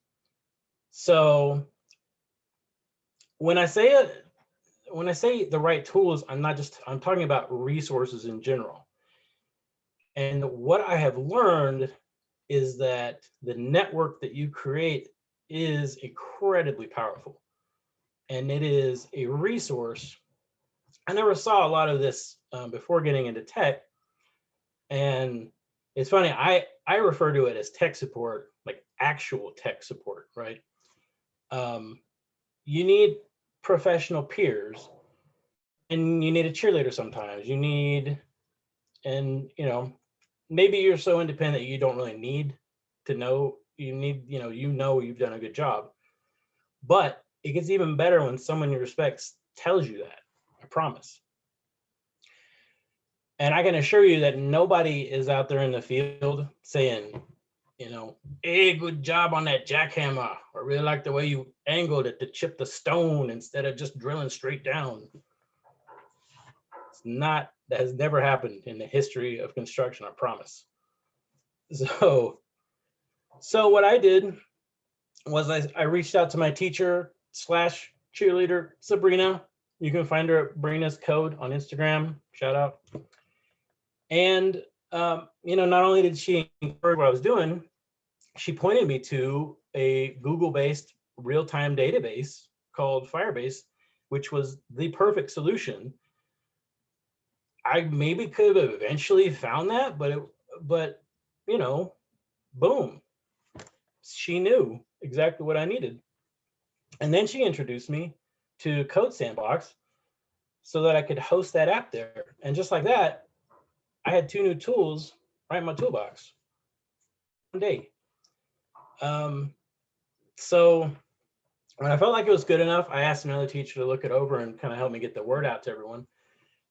So when I say the right tools, I'm talking about resources in general. And what I have learned is that the network that you create is incredibly powerful. And it is a resource. I never saw a lot of this before getting into tech. And it's funny, I refer to it as tech support, like actual tech support, right? You need professional peers, and you need a cheerleader sometimes. Maybe you're so independent you don't really need to know. You've done a good job. But it gets even better when someone you respect tells you that, I promise. And I can assure you that nobody is out there in the field saying, hey, good job on that jackhammer, I really like the way you angled it to chip the stone instead of just drilling straight down. It's not, that has never happened in the history of construction, I promise. So what I did was I reached out to my teacher slash cheerleader, Sabrina. You can find her at Sabrina's Code on Instagram, shout out. And, not only did she encourage what I was doing, she pointed me to a Google-based real-time database called Firebase, which was the perfect solution. I maybe could have eventually found that, but boom, she knew exactly what I needed. And then she introduced me to Code Sandbox so that I could host that app there. And just like that, I had 2 new tools right in my toolbox one day. So when I felt like it was good enough, I asked another teacher to look it over and kind of help me get the word out to everyone.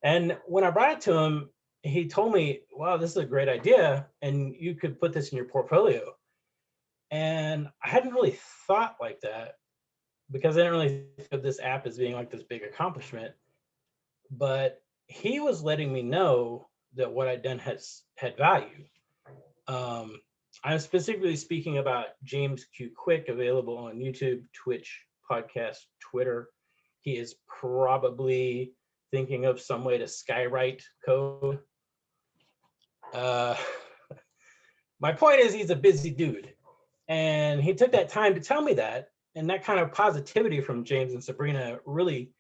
And when I brought it to him, he told me, wow, this is a great idea, and you could put this in your portfolio. And I hadn't really thought like that because I didn't really think of this app as being like this big accomplishment. But he was letting me know that what I'd done had value. I'm specifically speaking about James Q. Quick, available on YouTube, Twitch, podcast, Twitter. He is probably thinking of some way to skywrite code. My point is, he's a busy dude. And he took that time to tell me that. And that kind of positivity from James and Sabrina really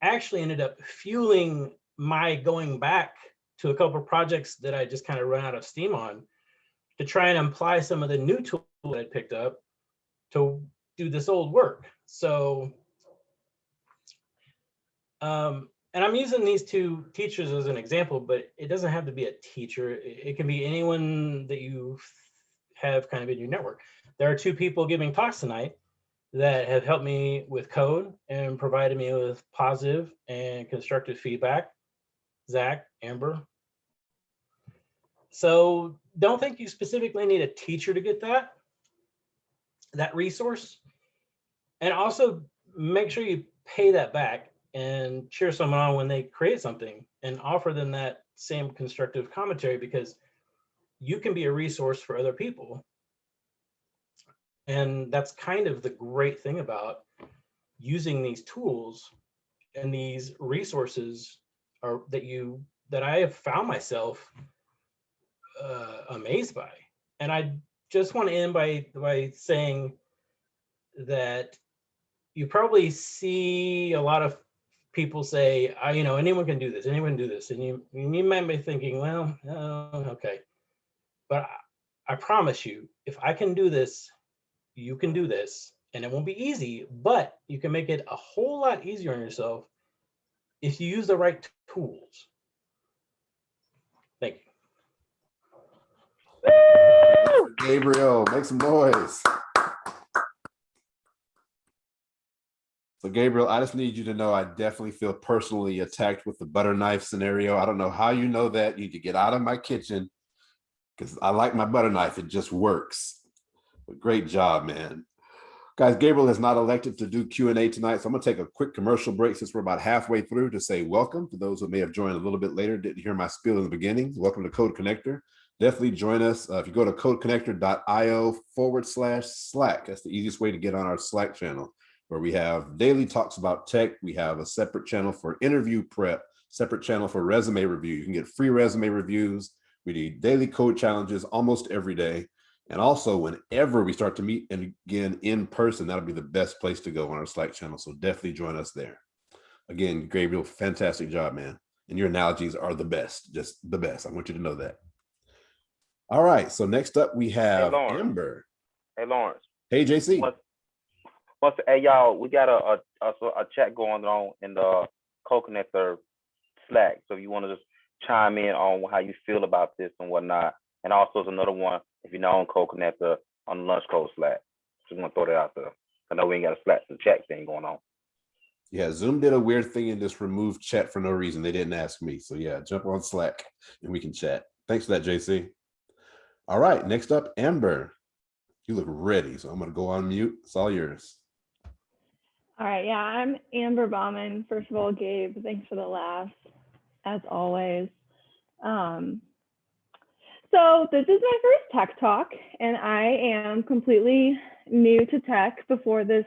actually ended up fueling my going back to a couple of projects that I just kind of run out of steam on, to try and apply some of the new tools that I picked up to do this old work. So, and I'm using these 2 teachers as an example, but it doesn't have to be a teacher. It can be anyone that you have kind of in your network. There are 2 people giving talks tonight that have helped me with code and provided me with positive and constructive feedback. Zach, Amber. So don't think you specifically need a teacher to get that resource. And also make sure you pay that back and cheer someone on when they create something and offer them that same constructive commentary, because you can be a resource for other people. And that's kind of the great thing about using these tools and these resources that I have found myself amazed by. And I just want to end by saying that you probably see a lot of people say, anyone can do this, anyone can do this. And you might be thinking, well, okay. But I promise you, if I can do this, you can do this. And it won't be easy, but you can make it a whole lot easier on yourself if you use the right tools. Thank you. Gabriel, make some noise. So Gabriel, I just need you to know I definitely feel personally attacked with the butter knife scenario. I don't know how you know that. You need to get out of my kitchen, because I like my butter knife. It just works. But great job, man. Guys, Gabriel is not elected to do Q&A tonight, so I'm going to take a quick commercial break since we're about halfway through to say welcome to those who may have joined a little bit later, didn't hear my spiel in the beginning. Welcome to Code Connector. Definitely join us. If you go to codeconnector.io/Slack, that's the easiest way to get on our Slack channel, where we have daily talks about tech. We have a separate channel for interview prep, separate channel for resume review. You can get free resume reviews. We do daily code challenges almost every day. And also, whenever we start to meet and again in person, that'll be the best place to go on our Slack channel. So definitely join us there. Again, Gabriel, fantastic job, man. And your analogies are the best, just the best. I want you to know that. All right, so next up we have Amber. Hey, Lawrence. Hey, JC. Hey, y'all, we got a chat going on in the Code Connector Slack. So if you want to just chime in on how you feel about this and whatnot. And also there's another one, if you're not on Code Connector, on the Lunch Code Slack. Just want to throw that out there. I know we ain't got a Slack and chat thing going on. Yeah, Zoom did a weird thing and just removed chat for no reason. They didn't ask me. So yeah, jump on Slack and we can chat. Thanks for that, JC. All right, next up, Amber. You look ready, so I'm going to go on mute. It's all yours. All right, yeah, I'm Amber Bauman. First of all, Gabe, thanks for the laughs, as always. So this is my first tech talk, and I am completely new to tech before this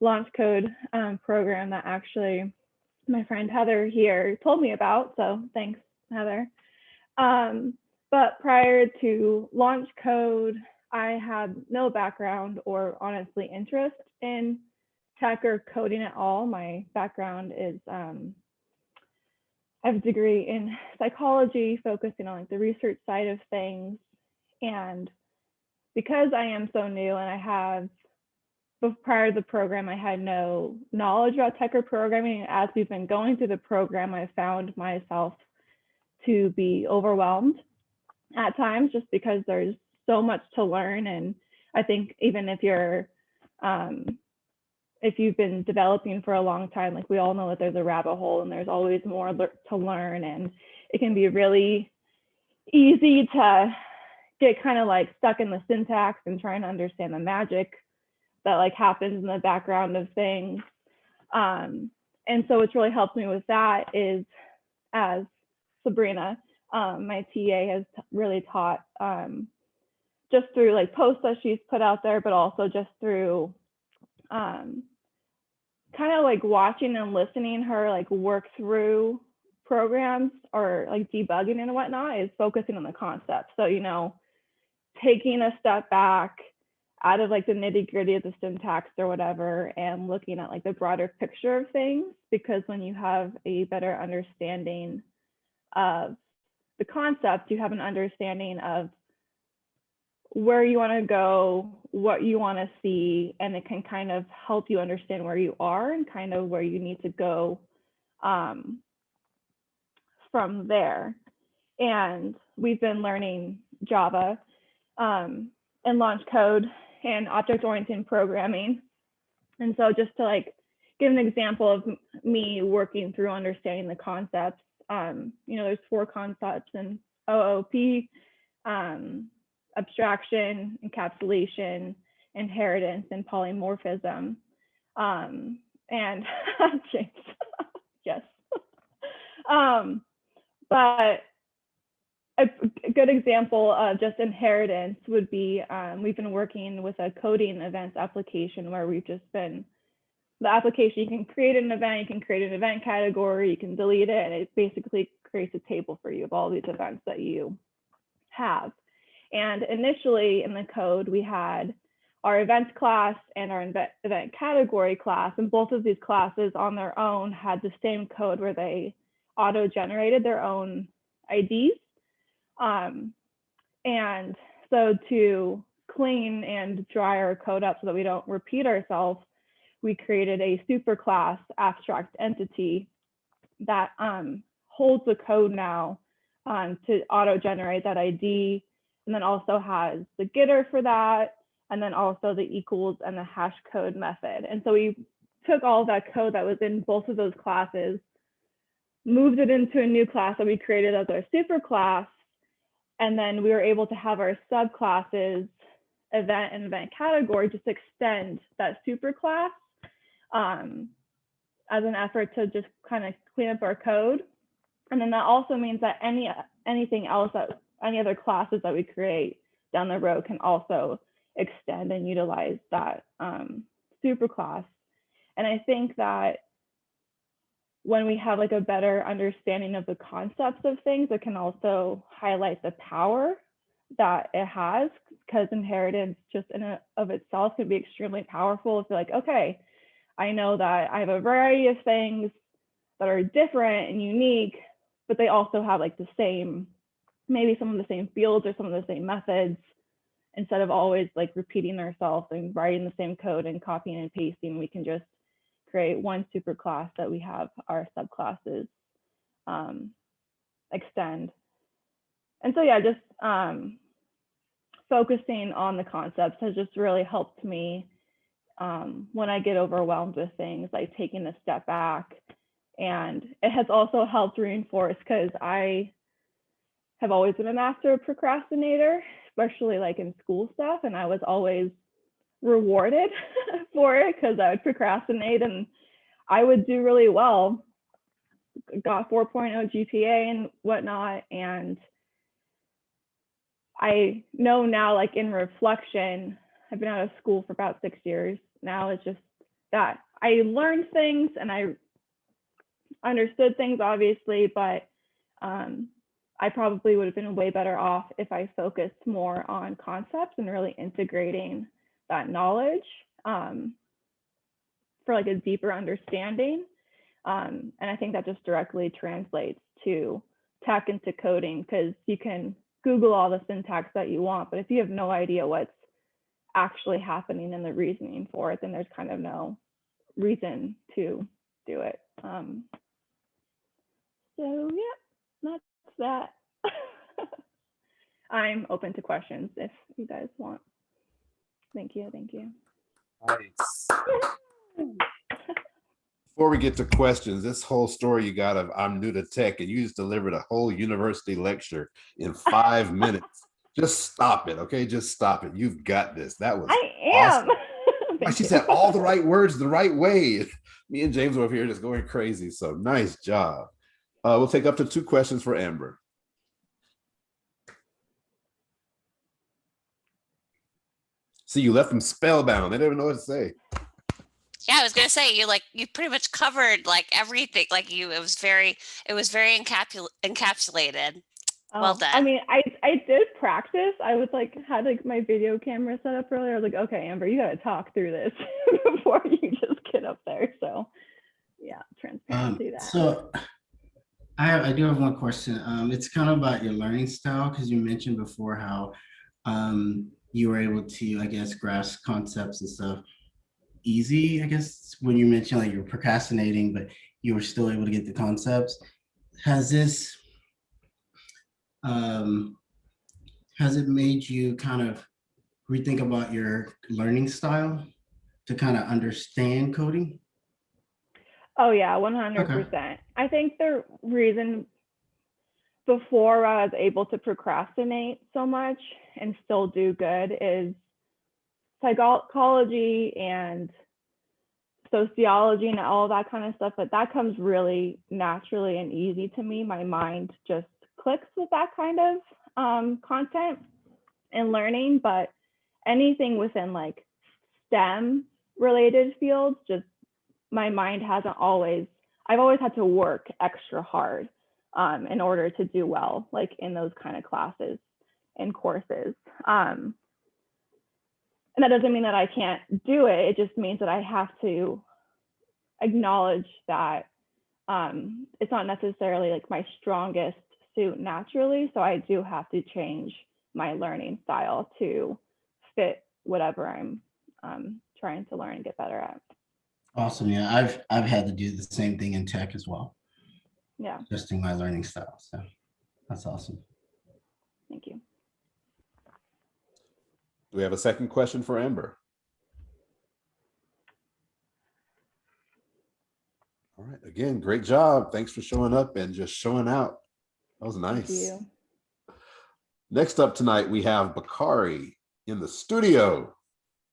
launch code program that actually my friend Heather here told me about. So thanks, Heather. But prior to launch code, I had no background or honestly interest in tech or coding at all. My background is I have a degree in psychology, focusing on like the research side of things. And because I am so new and I have, prior to the program, I had no knowledge about tech or programming. As we've been going through the program, I found myself to be overwhelmed at times just because there's so much to learn. And I think even if you've been developing for a long time, like we all know that there's a rabbit hole and there's always more to learn, and it can be really easy to get kind of like stuck in the syntax and trying to understand the magic that like happens in the background of things. And so what's really helped me with that is, as Sabrina, my TA, has really taught just through like posts that she's put out there, but also just through kind of like watching and listening her like work through programs or like debugging and whatnot, is focusing on the concept. So, you know, taking a step back out of like the nitty gritty of the syntax or whatever, and looking at like the broader picture of things, because when you have a better understanding of the concept, you have an understanding of where you want to go, what you want to see, and it can kind of help you understand where you are and kind of where you need to go from there. And we've been learning Java and launch code and object-oriented programming. And so just to like give an example of me working through understanding the concepts, you know, there's 4 concepts in OOP: abstraction, encapsulation, inheritance, and polymorphism. And James, yes. But a good example of just inheritance would be, we've been working with a coding events application where we've just been, the application, you can create an event, you can create an event category, you can delete it, and it basically creates a table for you of all these events that you have. And initially in the code, we had our events class and our event category class, and both of these classes on their own had the same code where they auto-generated their own IDs. And so to clean and dry our code up so that we don't repeat ourselves, we created a superclass abstract entity that holds the code now to auto-generate that ID, and then also has the getter for that, and then also the equals and the hash code method. And so we took all of that code that was in both of those classes, moved it into a new class that we created as our superclass, and then we were able to have our subclasses, event and event category, just extend that superclass as an effort to just kind of clean up our code. And then that also means that anything else, that any other classes that we create down the road can also extend and utilize that superclass. And I think that when we have like a better understanding of the concepts of things, it can also highlight the power that it has, because inheritance just in and of itself can be extremely powerful. If you're like, okay, I know that I have a variety of things that are different and unique, but they also have like the same, maybe some of the same fields or some of the same methods, instead of always like repeating ourselves and writing the same code and copying and pasting, we can just create one superclass that we have our subclasses extend. And so yeah, just focusing on the concepts has just really helped me when I get overwhelmed with things, like taking a step back. And it has also helped reinforce, because I have always been a master procrastinator especially like in school stuff, and I was always rewarded for it because I would procrastinate and I would do really well, got 4.0 GPA and whatnot. And I know now, like in reflection, I've been out of school for about 6 years now. It's just that I learned things and I understood things, obviously, but I probably would have been way better off if I focused more on concepts and really integrating that knowledge for like a deeper understanding. And I think that just directly translates to tech and to coding, because you can Google all the syntax that you want, but if you have no idea what's actually happening and the reasoning for it, then there's kind of no reason to do it. So yeah, that's that. I'm open to questions if you guys want. Thank you. Thank you. Nice. Before we get to questions, this whole story you got of I'm new to tech, and you just delivered a whole university lecture in 5 minutes. Just stop it, okay? Just stop it. You've got this. That was awesome. She said all the right words the right way. Me and James over here just going crazy. So nice job. We'll take up to 2 questions for Amber. See, you left them spellbound. They didn't even know what to say. Yeah, I was gonna say you pretty much covered like everything. Like it was very encapsulated. Well done. I mean, I did practice. I was like had like my video camera set up earlier. I was like, okay, Amber, you gotta talk through this before you just get up there. So yeah, transparency. So I do have one question. It's kind of about your learning style, because you mentioned before how you were able to, I guess, grasp concepts and stuff easy, I guess, when you mentioned like you were procrastinating, but you were still able to get the concepts. Has it made you kind of rethink about your learning style to kind of understand coding? Oh yeah, 100%. Okay. I think the reason before I was able to procrastinate so much and still do good is psychology and sociology and all that kind of stuff, but that comes really naturally and easy to me. My mind just clicks with that kind of content and learning, but anything within like STEM related fields, just my mind I've always had to work extra hard in order to do well, like in those kind of classes and courses. And that doesn't mean that I can't do it. It just means that I have to acknowledge that it's not necessarily like my strongest suit naturally. So I do have to change my learning style to fit whatever I'm trying to learn and get better at. Awesome. Yeah, I've had to do the same thing in tech as well. Yeah. Adjusting my learning style. So that's awesome. Thank you. Do we have a second question for Amber? All right. Again, great job. Thanks for showing up and just showing out. That was nice. Thank you. Next up tonight, we have Bakari in the studio.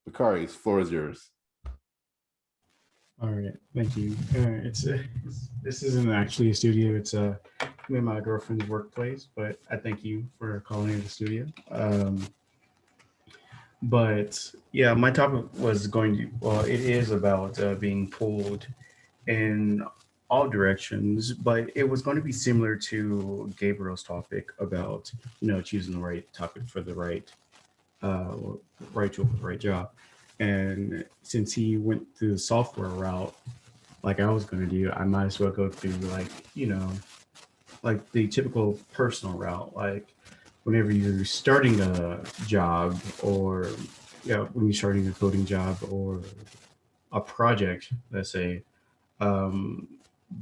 Bakari, the floor is yours. All right, thank you. This isn't actually a studio. It's me and my girlfriend's workplace, but I thank you for calling it a studio. But yeah, my topic was it is about being pulled in all directions, but it was going to be similar to Gabriel's topic about, choosing the right topic for the right tool for the right job. And since he went through the software route, like I was going to do, I might as well go through like the typical personal route. Like whenever you're starting a job or, when you're starting a coding job or a project, let's say,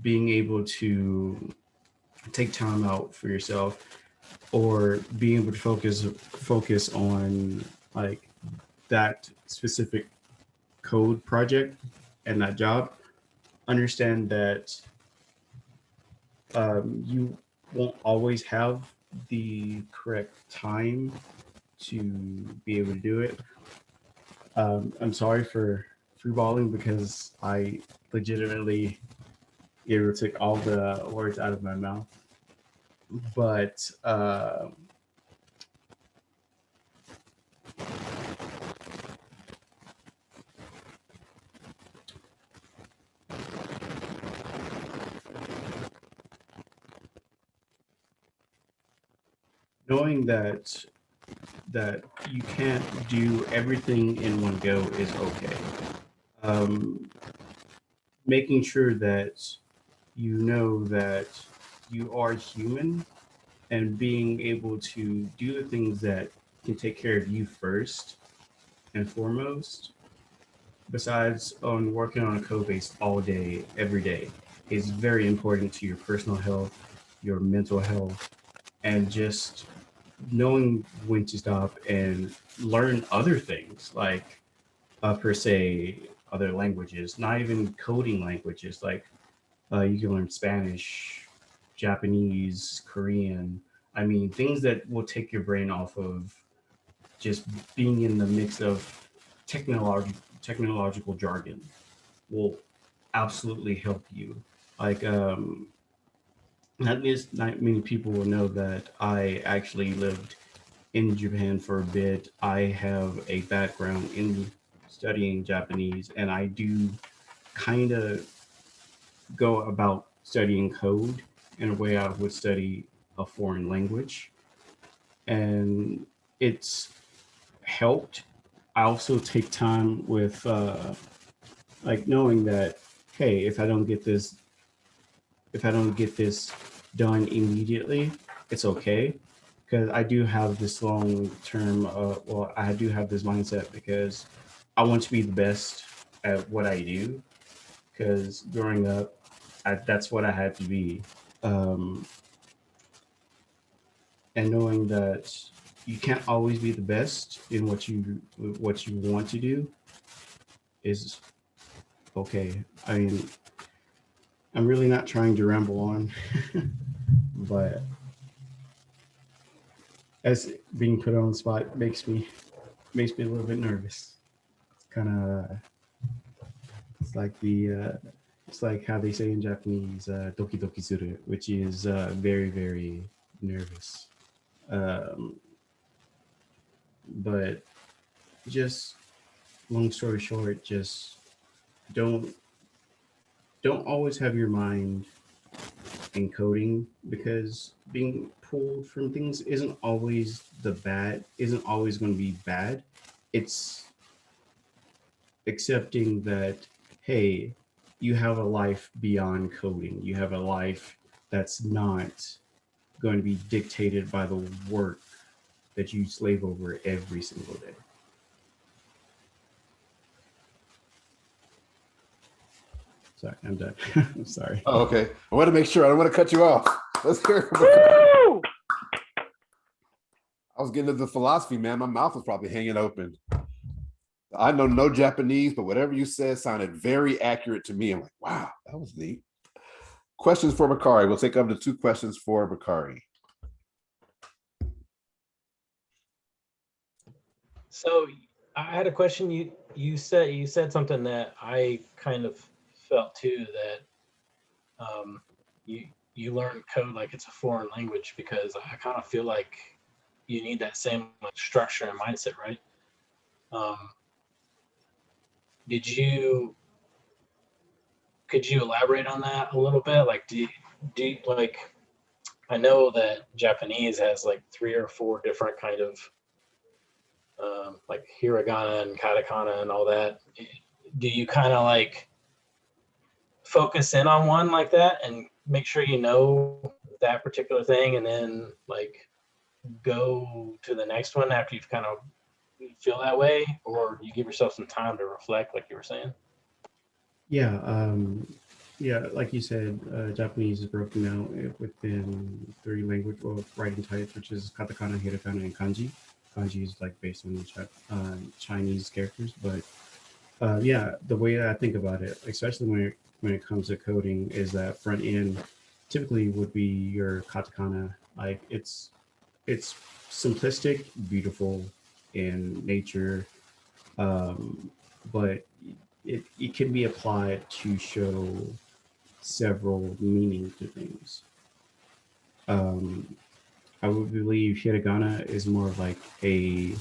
being able to take time out for yourself or being able to focus on like that specific code project and that job, understand that you won't always have the correct time to be able to do it. I'm sorry for freeballing because I legitimately took all the words out of my mouth. But knowing that you can't do everything in one go is okay. Making sure that you know that you are human and being able to do the things that can take care of you first and foremost, besides on working on a code base all day, every day, is very important to your personal health, your mental health, and just knowing when to stop and learn other things like per se other languages, not even coding languages. Like you can learn Spanish, Japanese, Korean. I mean, things that will take your brain off of just being in the mix of technological jargon will absolutely help you. Like, not many people will know that I actually lived in Japan for a bit. I have a background in studying Japanese, and I do kind of go about studying code in a way I would study a foreign language. And it's helped. I also take time with like knowing that, hey, if I don't get this done immediately, it's okay. Because I do have this long term, well, I do have this mindset because I want to be the best at what I do. Because growing up, that's what I had to be. Um, and knowing that you can't always be the best in what you want to do is okay. I mean, I'm really not trying to ramble on, but as being put on the spot makes me a little bit nervous. It's kind of it's like it's like how they say in Japanese, doki doki suru, which is very very nervous. Um, but just long story short, just don't don't always have your mind in coding because being pulled from things isn't always going to be bad. It's accepting that, hey, you have a life beyond coding. You have a life that's not going to be dictated by the work that you slave over every single day. Sorry, I'm done. I'm sorry. Oh, okay. I want to make sure. I don't want to cut you off. Let's hear it from Woo! I was getting into the philosophy, man. My mouth was probably hanging open. I know no Japanese, but whatever you said sounded very accurate to me. I'm like, wow, that was neat. Questions for Bakari. We'll take up to 2 questions for Bakari. So I had a question. You said something that I kind of felt too, that you learn code like it's a foreign language, because I kind of feel like you need that same structure and mindset, right? Could you elaborate on that a little bit? Like, do you like, I know that Japanese has like 3 or 4 different kind of like hiragana and katakana and all that. Do you kind of like focus in on one like that and make sure you know that particular thing, and then like go to the next one after you've kind of feel that way, or you give yourself some time to reflect, like you were saying? Yeah, yeah, like you said, Japanese is broken out within 3 language writing types, which is katakana, hiragana, and kanji. Kanji is like based on Chinese characters, but yeah, the way I think about it, especially when it comes to coding, is that front end typically would be your katakana. Like it's it's simplistic, beautiful in nature, but it can be applied to show several meanings to things. I would believe hiragana is more of like a,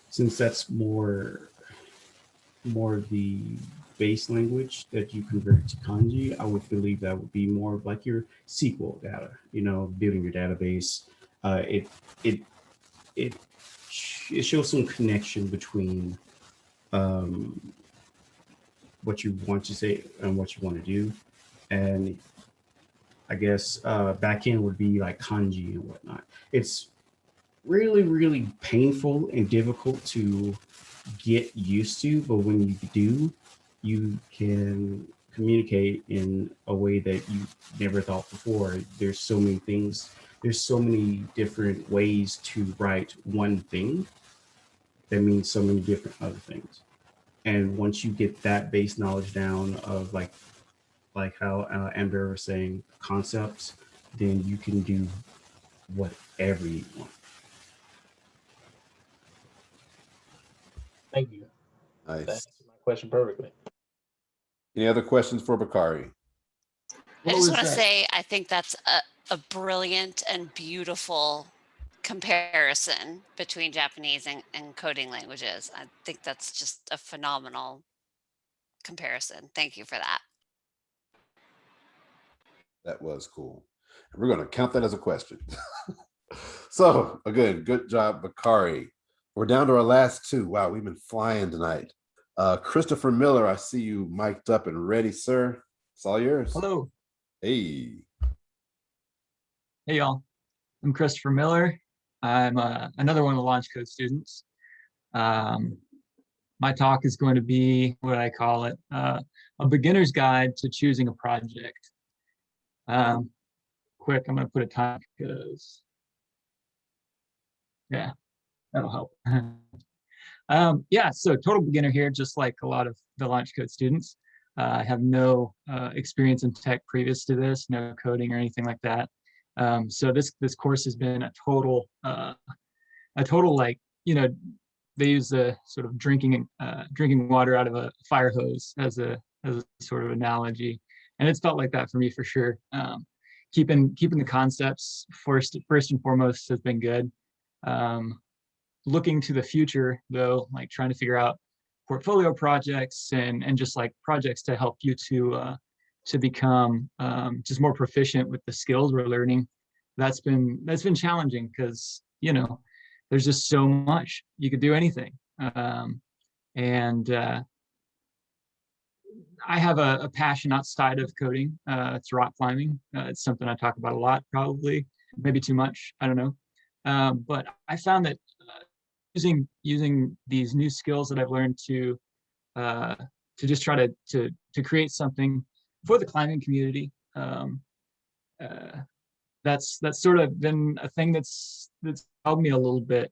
since that's more the base language that you convert to kanji, I would believe that would be more of like your SQL data, you know, building your database. It it it it shows some connection between what you want to say and what you want to do. And I guess back end would be like kanji and whatnot. It's really, really painful and difficult to get used to, but when you do, you can communicate in a way that you never thought before. There's so many things, there's so many different ways to write one thing that means so many different other things. And once you get that base knowledge down of like how Amber was saying, concepts, then you can do whatever you want. Thank you. That Nice. answered my question perfectly. Any other questions for Bakari? I just want to say, I think that's a brilliant and beautiful comparison between Japanese and coding languages. I think that's just a phenomenal comparison. Thank you for that. That was cool. And we're going to count that as a question. So again, good job, Bakari. We're down to our last two. Wow, we've been flying tonight. Christopher Miller, I see you mic'd up and ready, sir. It's all yours. Hello. Hey. Hey, y'all. I'm Christopher Miller. I'm another one of the Launch Code students. My talk is going to be what I call it, a beginner's guide to choosing a project. Quick, I'm going to put a time because, yeah, that'll help. Yeah, so total beginner here, just like a lot of the Launch Code students. I have no experience in tech previous to this, no coding or anything like that. So this course has been a total like, you know, they use the sort of drinking water out of a fire hose as a sort of analogy, and it's felt like that for me for sure. Keeping the concepts first and foremost has been good. Looking to the future though, like trying to figure out portfolio projects and just like projects to help you to become just more proficient with the skills we're learning. That's been challenging because, you know, there's just so much. You could do anything. And I have a passion outside of coding. It's rock climbing. It's something I talk about a lot, probably, maybe too much, I don't know. But I found that using these new skills that I've learned to just try to create something for the climbing community. That's sort of been a thing that's helped me a little bit.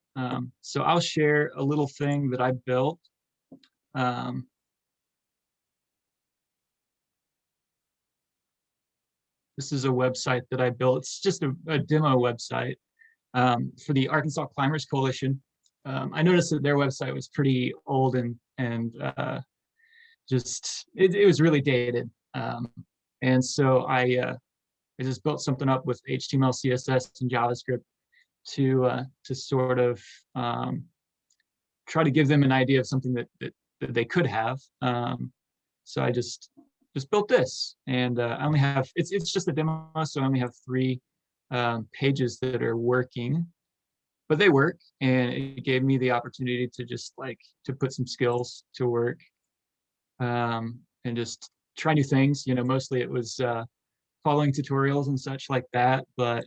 So I'll share a little thing that I built. This is a website that I built. It's just a demo website for the Arkansas Climbers Coalition. I noticed that their website was pretty old and just it was really dated. And so I just built something up with HTML, CSS, and JavaScript to sort of try to give them an idea of something that they could have. So I just built this, and I only have it's just a demo, so I only have 3 pages that are working, but they work, and it gave me the opportunity to just like to put some skills to work, and just try new things. You know, mostly it was following tutorials and such like that, but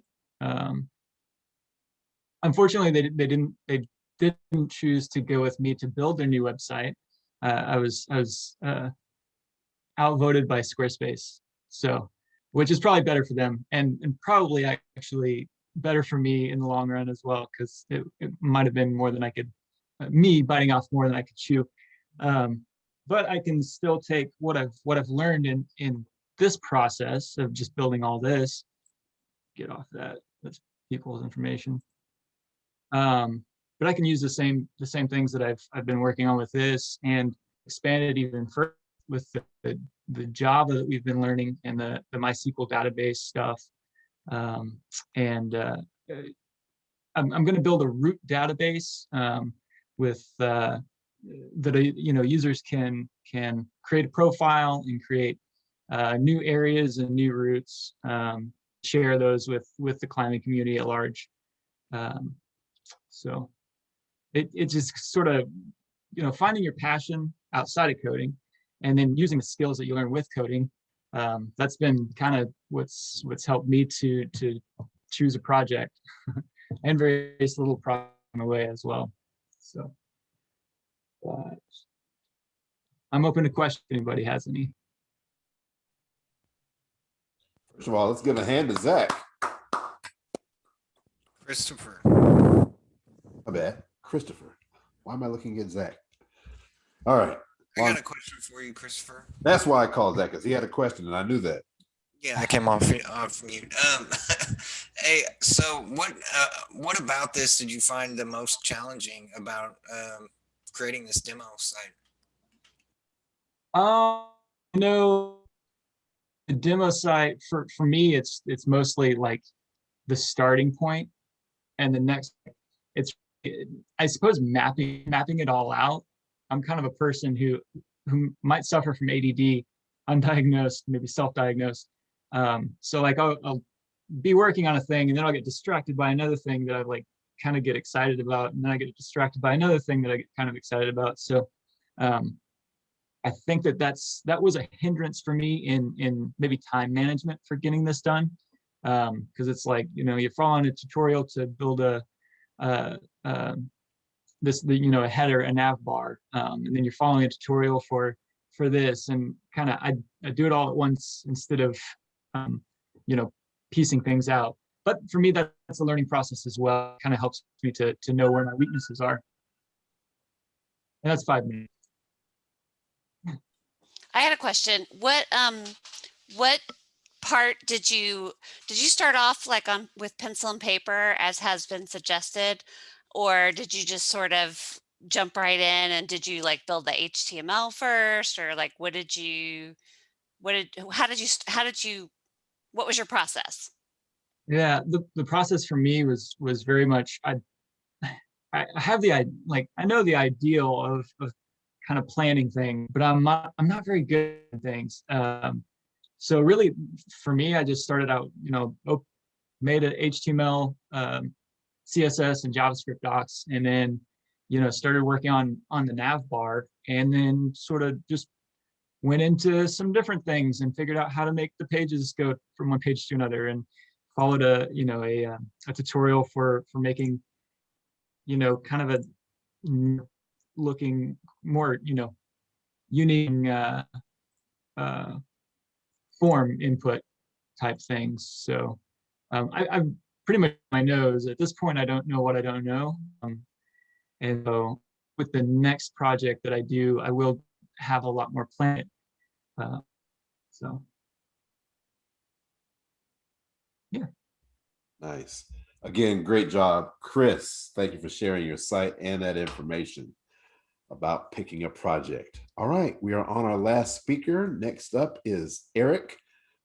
unfortunately they didn't choose to go with me to build their new website. I was outvoted by Squarespace, so which is probably better for them and probably actually better for me in the long run as well, because it might have been more than I could me biting off more than I could chew. But I can still take what I've learned in this process of just building all this. Get off that. That's people's information. But I can use the same things that I've been working on with this and expand it even further with the Java that we've been learning and the MySQL database stuff. I'm going to build a root database with that users can create a profile and create new areas and new routes, share those with the climbing community at large. So it just sort of finding your passion outside of coding and then using the skills that you learn with coding. That's been kind of what's helped me to choose a project and various little projects on the way as well. So I'm open to questions if anybody has any. First of all, let's give a hand to Zach. Christopher. My bad. Christopher. Why am I looking at Zach? All right. I got a question for you, Christopher. That's why I called Zach, because he had a question and I knew that. Yeah, I came off mute. Hey, so what about this did you find the most challenging about creating this demo site? The demo site for me, it's mostly like the starting point, and the next, it's I suppose mapping it all out. I'm kind of a person who might suffer from ADD, undiagnosed, maybe self-diagnosed. So like I'll be working on a thing and then I'll get distracted by another thing that I like kind of get excited about, and then I get distracted by another thing that I get kind of excited about. So I think that was a hindrance for me in maybe time management for getting this done, because it's like you're following a tutorial to build a header, a nav bar, and then you're following a tutorial for this, and kind of I do it all at once instead of piecing things out. But for me, that's a learning process as well. Kind of helps me to know where my weaknesses are. And that's 5 minutes. I had a question. What part did you start off like with pencil and paper, as has been suggested, or did you just sort of jump right in, and did you like build the HTML first, or like what was your process? Yeah, the process for me was very much I have I know the ideal of kind of planning things, but I'm not very good at things. So really, for me, I just started out, made an HTML, CSS, and JavaScript docs, and then started working on the nav bar, and then sort of just went into some different things and figured out how to make the pages go from one page to another, and followed a tutorial for making kind of a looking more unique form input type things. So I'm pretty much my nose at this point. I don't know what I don't know, and so with the next project that I do, I will have a lot more planned. So yeah. Nice. Again, great job, Chris. Thank you for sharing your site and that information about picking a project. All right, we are on our last speaker. Next up is Eric,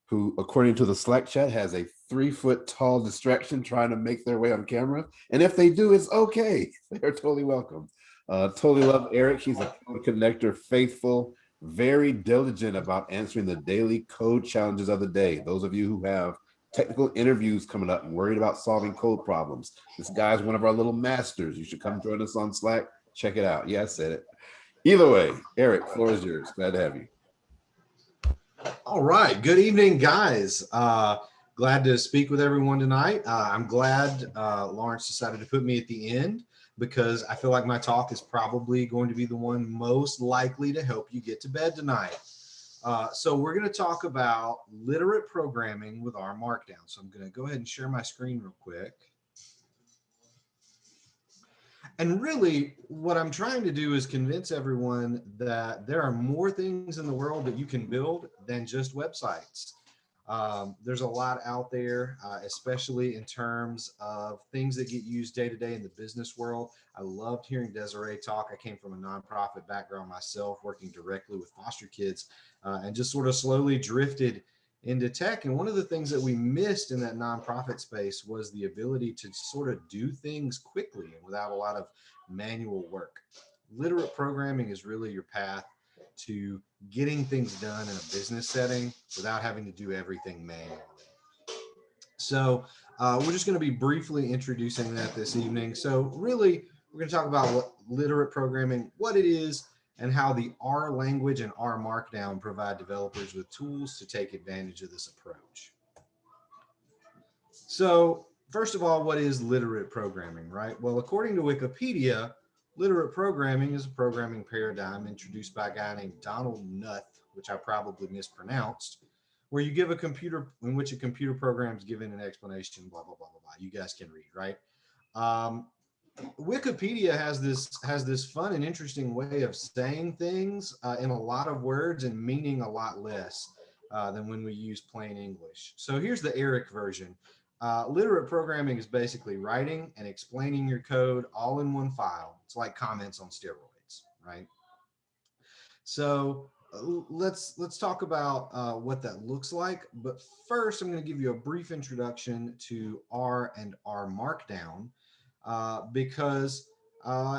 who, according to the Slack chat, has a 3-foot tall distraction trying to make their way on camera. And if they do, it's okay. They're totally welcome. Totally love Eric. He's a code connector, faithful, very diligent about answering the daily code challenges of the day. Those of you who have technical interviews coming up and worried about solving code problems, this guy's one of our little masters. You should come join us on Slack. Check it out. Yeah, I said it. Either way, Eric, floor is yours. Glad to have you. All right. Good evening, guys. Glad to speak with everyone tonight. I'm glad Lawrence decided to put me at the end, because I feel like my talk is probably going to be the one most likely to help you get to bed tonight. So we're going to talk about literate programming with R Markdown. So I'm going to go ahead and share my screen real quick. And really, what I'm trying to do is convince everyone that there are more things in the world that you can build than just websites. There's a lot out there, especially in terms of things that get used day to day in the business world. I loved hearing Desiree talk. I came from a nonprofit background myself, working directly with foster kids, and just sort of slowly drifted into tech. And one of the things that we missed in that nonprofit space was the ability to sort of do things quickly and without a lot of manual work. Literate programming is really your path to getting things done in a business setting without having to do everything manually. So we're just going to be briefly introducing that this evening. So really, we're going to talk about what literate programming, what it is, and how the R language and R Markdown provide developers with tools to take advantage of this approach. So first of all, what is literate programming, right? Well, according to Wikipedia, literate programming is a programming paradigm introduced by a guy named Donald Knuth, which I probably mispronounced, where you give a computer, in which a computer program is given an explanation, blah, blah, blah, blah, blah. You guys can read, right? Wikipedia has this fun and interesting way of saying things in a lot of words and meaning a lot less than when we use plain English. So here's the Eric version. Literate programming is basically writing and explaining your code all in one file. It's like comments on steroids, right? So let's talk about what that looks like. But first, I'm going to give you a brief introduction to R and R Markdown because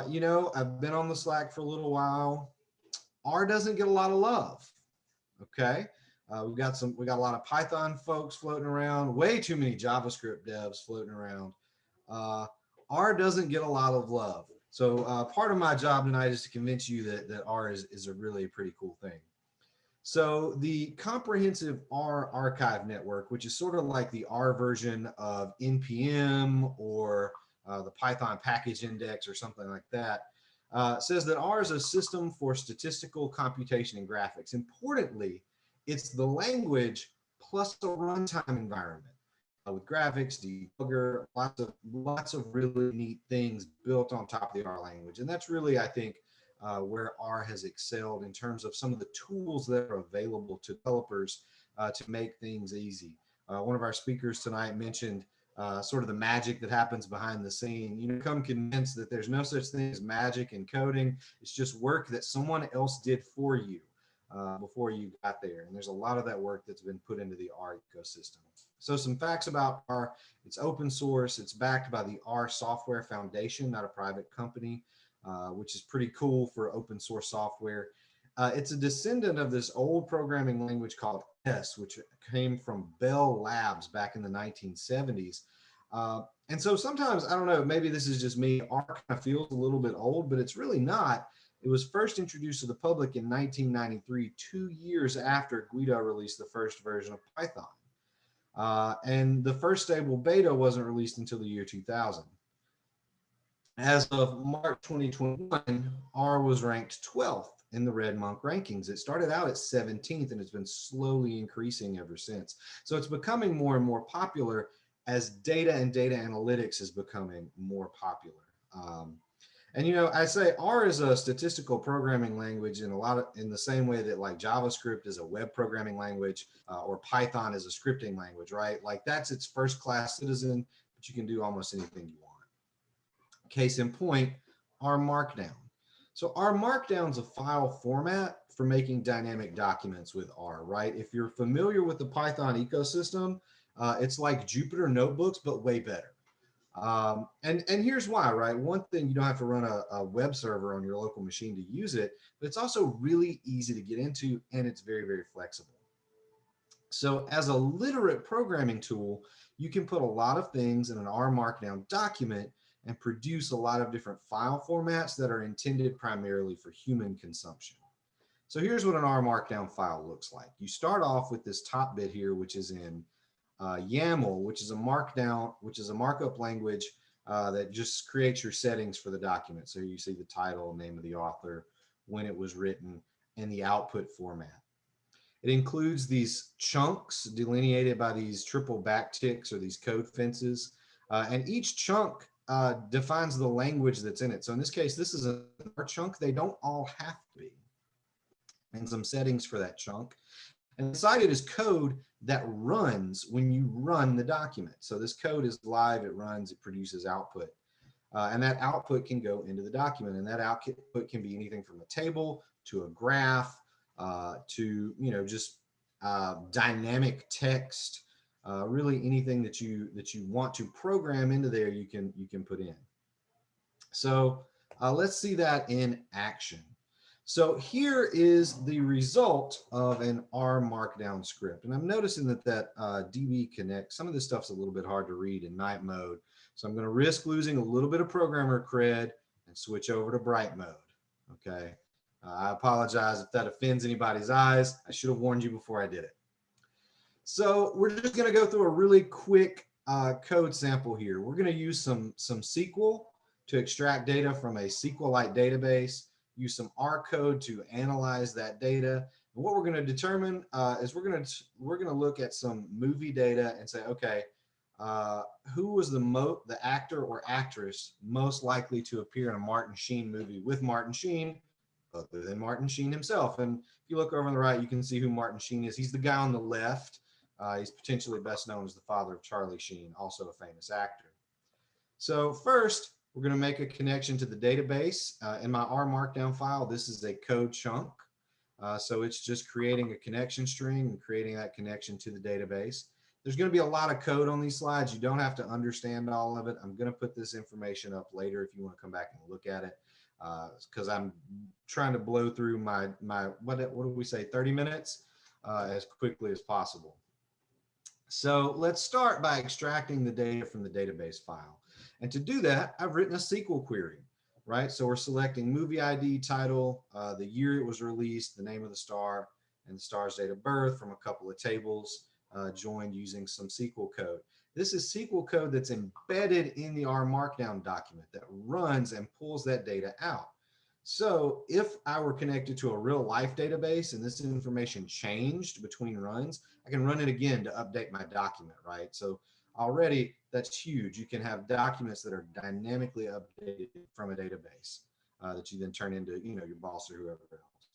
you know, I've been on the Slack for a little while. R doesn't get a lot of love. Okay. We got a lot of Python folks floating around, way too many JavaScript devs floating around. R doesn't get a lot of love. So part of my job tonight is to convince you that R is a really pretty cool thing. So the Comprehensive R Archive Network, which is sort of like the R version of NPM or the Python Package Index or something like that, says that R is a system for statistical computation and graphics. Importantly, it's the language plus a runtime environment with graphics, debugger, lots of really neat things built on top of the R language. And that's really, I think, where R has excelled in terms of some of the tools that are available to developers to make things easy. One of our speakers tonight mentioned sort of the magic that happens behind the scene. You become convinced that there's no such thing as magic in coding. It's just work that someone else did for you before you got there. And there's a lot of that work that's been put into the R ecosystem. So some facts about R: it's open source. It's backed by the R Software Foundation, not a private company, which is pretty cool for open source software. It's a descendant of this old programming language called S, which came from Bell Labs back in the 1970s. And so sometimes, I don't know, maybe this is just me, R kind of feels a little bit old, but it's really not. It was first introduced to the public in 1993, 2 years after Guido released the first version of Python. And the first stable beta wasn't released until the year 2000. As of March 2021, R was ranked 12th in the Red Monk rankings. It started out at 17th and it's been slowly increasing ever since. So it's becoming more and more popular as data and data analytics is becoming more popular. And you know, I say R is a statistical programming language in the same way that like JavaScript is a web programming language or Python is a scripting language, right? Like that's its first class citizen, but you can do almost anything you want. Case in point, R Markdown. So R Markdown is a file format for making dynamic documents with R, right? If you're familiar with the Python ecosystem, it's like Jupyter Notebooks, but way better. And here's why, right? One thing, you don't have to run a web server on your local machine to use it, but it's also really easy to get into and it's very, very flexible. So as a literate programming tool, you can put a lot of things in an R Markdown document and produce a lot of different file formats that are intended primarily for human consumption. So here's what an R Markdown file looks like. You start off with this top bit here, which is in YAML, which is a markup language that just creates your settings for the document. So you see the title, name of the author, when it was written, and the output format. It includes these chunks delineated by these triple backticks or these code fences. And each chunk defines the language that's in it. So in this case, this is a chunk. They don't all have to be. And some settings for that chunk. And cited is code that runs when you run the document. So this code is live, it runs, it produces output. And that output can go into the document, and that output can be anything from a table to a graph to, you know, just dynamic text. Really anything that you want to program into there, you can put in. So let's see that in action. So here is the result of an R Markdown script. And I'm noticing that DB Connect, some of this stuff's a little bit hard to read in night mode. So I'm going to risk losing a little bit of programmer cred and switch over to bright mode. Okay. I apologize if that offends anybody's eyes. I should have warned you before I did it. So we're just going to go through a really quick code sample here. We're going to use some SQL to extract data from a SQLite database, use some R code to analyze that data. And what we're going to determine is we're going to look at some movie data and say, okay, who was the actor or actress most likely to appear in a Martin Sheen movie with Martin Sheen, other than Martin Sheen himself? And if you look over on the right, you can see who Martin Sheen is. He's the guy on the left. He's potentially best known as the father of Charlie Sheen, also a famous actor. So first, we're going to make a connection to the database. In my R Markdown file, this is a code chunk. So it's just creating a connection string and creating that connection to the database. There's going to be a lot of code on these slides. You don't have to understand all of it. I'm going to put this information up later if you want to come back and look at it, because I'm trying to blow through my what do we say, 30 minutes as quickly as possible. So let's start by extracting the data from the database file. And to do that, I've written a SQL query, right? So we're selecting movie ID, title, the year it was released, the name of the star, and the star's date of birth from a couple of tables joined using some SQL code. This is SQL code that's embedded in the R Markdown document that runs and pulls that data out. So if I were connected to a real life database and this information changed between runs, I can run it again to update my document, right? So already that's huge. You can have documents that are dynamically updated from a database that you then turn into, you know, your boss or whoever else.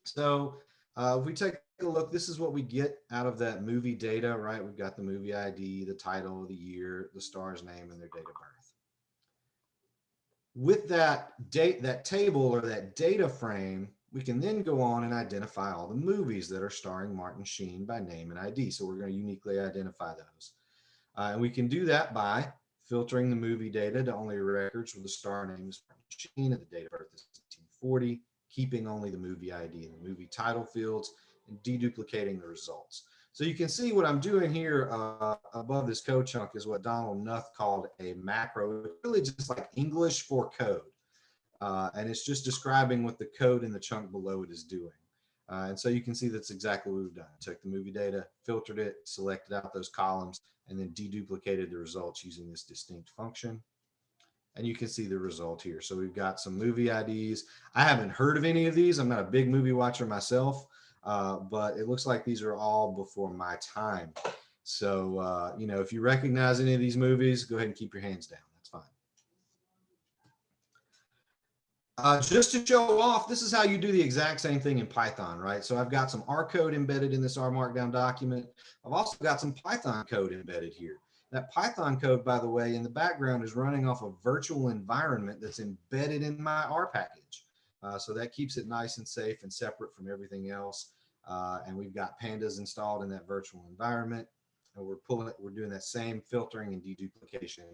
So if we take a look, this is what we get out of that movie data, right? We've got the movie ID, the title, the year, the star's name, and their date of birth. With that table or that data frame, we can then go on and identify all the movies that are starring Martin Sheen by name and ID. So we're going to uniquely identify those. And we can do that by filtering the movie data to only records where the star name is Martin Sheen and the date of birth is 1940, keeping only the movie ID and the movie title fields, and deduplicating the results. So you can see what I'm doing here above this code chunk is what Donald Knuth called a macro. It's really just like English for code. And it's just describing what the code in the chunk below it is doing. And so you can see that's exactly what we've done. Took the movie data, filtered it, selected out those columns, and then deduplicated the results using this distinct function. And you can see the result here. So we've got some movie IDs. I haven't heard of any of these. I'm not a big movie watcher myself, but it looks like these are all before my time. So, you know, if you recognize any of these movies, go ahead and keep your hands down. That's fine. Just to show off, this is how you do the exact same thing in Python, right? So I've got some R code embedded in this R Markdown document. I've also got some Python code embedded here. That Python code, by the way, in the background is running off a virtual environment that's embedded in my R package. So that keeps it nice and safe and separate from everything else. And we've got pandas installed in that virtual environment. And we're doing that same filtering and deduplication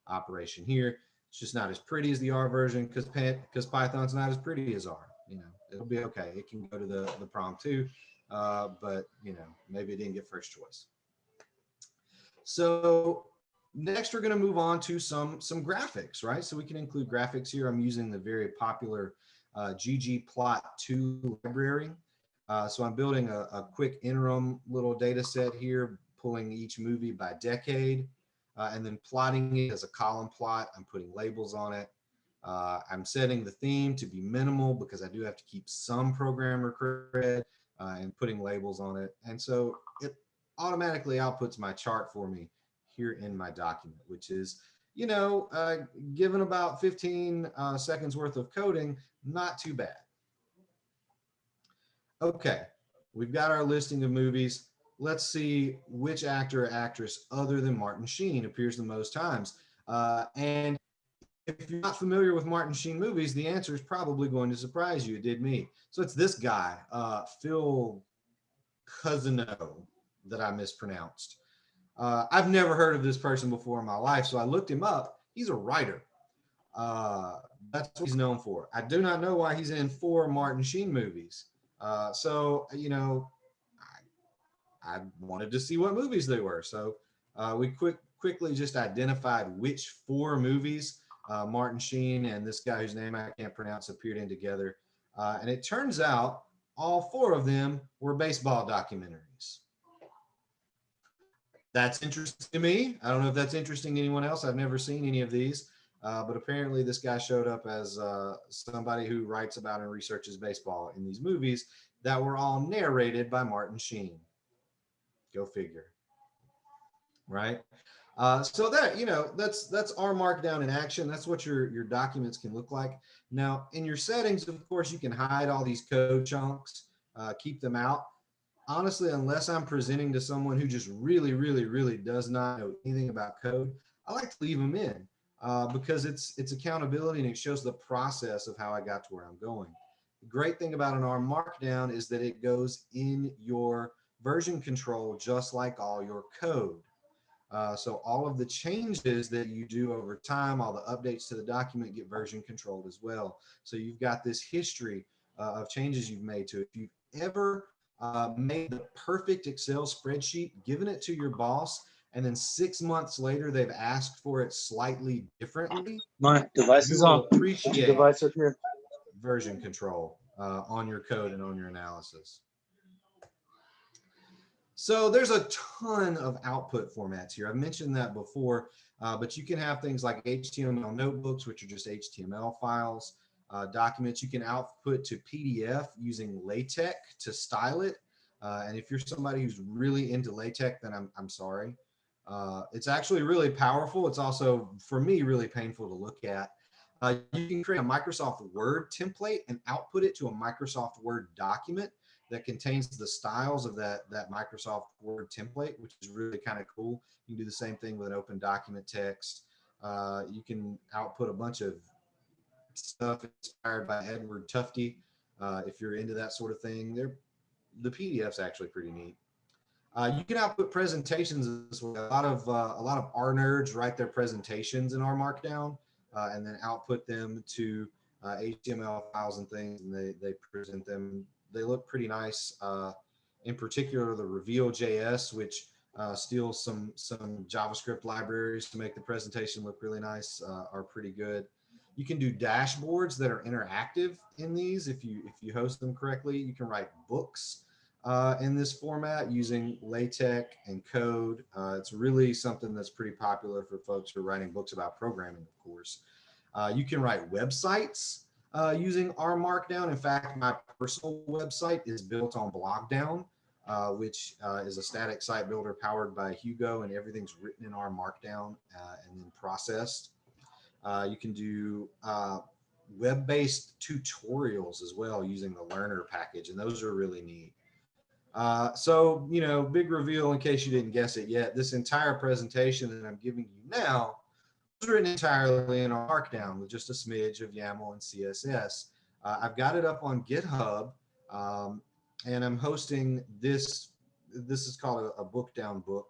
operation here. It's just not as pretty as the R version because Python's not as pretty as R. You know, it'll be okay. It can go to the prompt too, but you know, maybe it didn't get first choice. So next we're going to move on to some graphics, right? So we can include graphics here. I'm using the very popular ggplot2 library. So I'm building a quick interim little data set here, pulling each movie by decade. And then plotting it as a column plot. I'm putting labels on it. I'm setting the theme to be minimal because I do have to keep some programmer cred and putting labels on it. And so it automatically outputs my chart for me here in my document, which is, you know, given about 15 seconds worth of coding, not too bad. Okay, We've got our listing of movies. Let's see which actor or actress other than Martin Sheen appears the most times. And if you're not familiar with Martin Sheen movies, the answer is probably going to surprise you. It did me. So it's this guy, Phil Cousineau, that I mispronounced. I've never heard of this person before in my life, so I looked him up. He's a writer. That's what he's known for. I do not know why he's in 4 Martin Sheen movies. So, you know, I wanted to see what movies they were. So we quickly just identified which 4 movies Martin Sheen and this guy whose name I can't pronounce appeared in together. And it turns out all 4 of them were baseball documentaries. That's interesting to me. I don't know if that's interesting to anyone else. I've never seen any of these. But apparently this guy showed up as somebody who writes about and researches baseball in these movies that were all narrated by Martin Sheen. Go figure. Right? So that, you know, that's our markdown in action. That's what your documents can look like. Now, in your settings, of course, you can hide all these code chunks, keep them out. Honestly, unless I'm presenting to someone who just really does not know anything about code, I like to leave them in because it's accountability and it shows the process of how I got to where I'm going. The great thing about an R Markdown is that it goes in your version control just like all your code. So all of the changes that you do over time, all the updates to the document get version controlled as well. So you've got this history of changes you've made to it. If you've ever made the perfect Excel spreadsheet, given it to your boss, and then 6 months later they've asked for it slightly differently, My device you is will on. appreciate Device up here. version control on your code and on your analysis. So there's a ton of output formats here. I've mentioned that before, but you can have things like HTML notebooks, which are just HTML files, documents. You can output to PDF using LaTeX to style it. And if you're somebody who's really into LaTeX, then I'm sorry. It's actually really powerful. It's also, for me, really painful to look at. You can create a Microsoft Word template and output it to a Microsoft Word document that contains the styles of that Microsoft Word template, which is really kind of cool. You can do the same thing with an open document text. You can output a bunch of stuff inspired by Edward Tufte. If you're into that sort of thing, the PDF's actually pretty neat. You can output presentations as well. A lot of R nerds write their presentations in R Markdown and then output them to HTML files and things, and they present them. They look pretty nice. In particular, the Reveal.js, which steals some JavaScript libraries to make the presentation look really nice, are pretty good. You can do dashboards that are interactive in these. If you host them correctly, you can write books in this format using LaTeX and code. It's really something that's pretty popular for folks who are writing books about programming, of course. You can write websites using R Markdown. In fact, my personal website is built on Blogdown, which is a static site builder powered by Hugo, and everything's written in R Markdown and then processed. You can do web-based tutorials as well using the Learner package, and those are really neat. So, you know, big reveal in case you didn't guess it yet. This entire presentation that I'm giving you now was written entirely in Markdown with just a smidge of YAML and CSS. I've got it up on GitHub, and I'm hosting this. This is called a book down book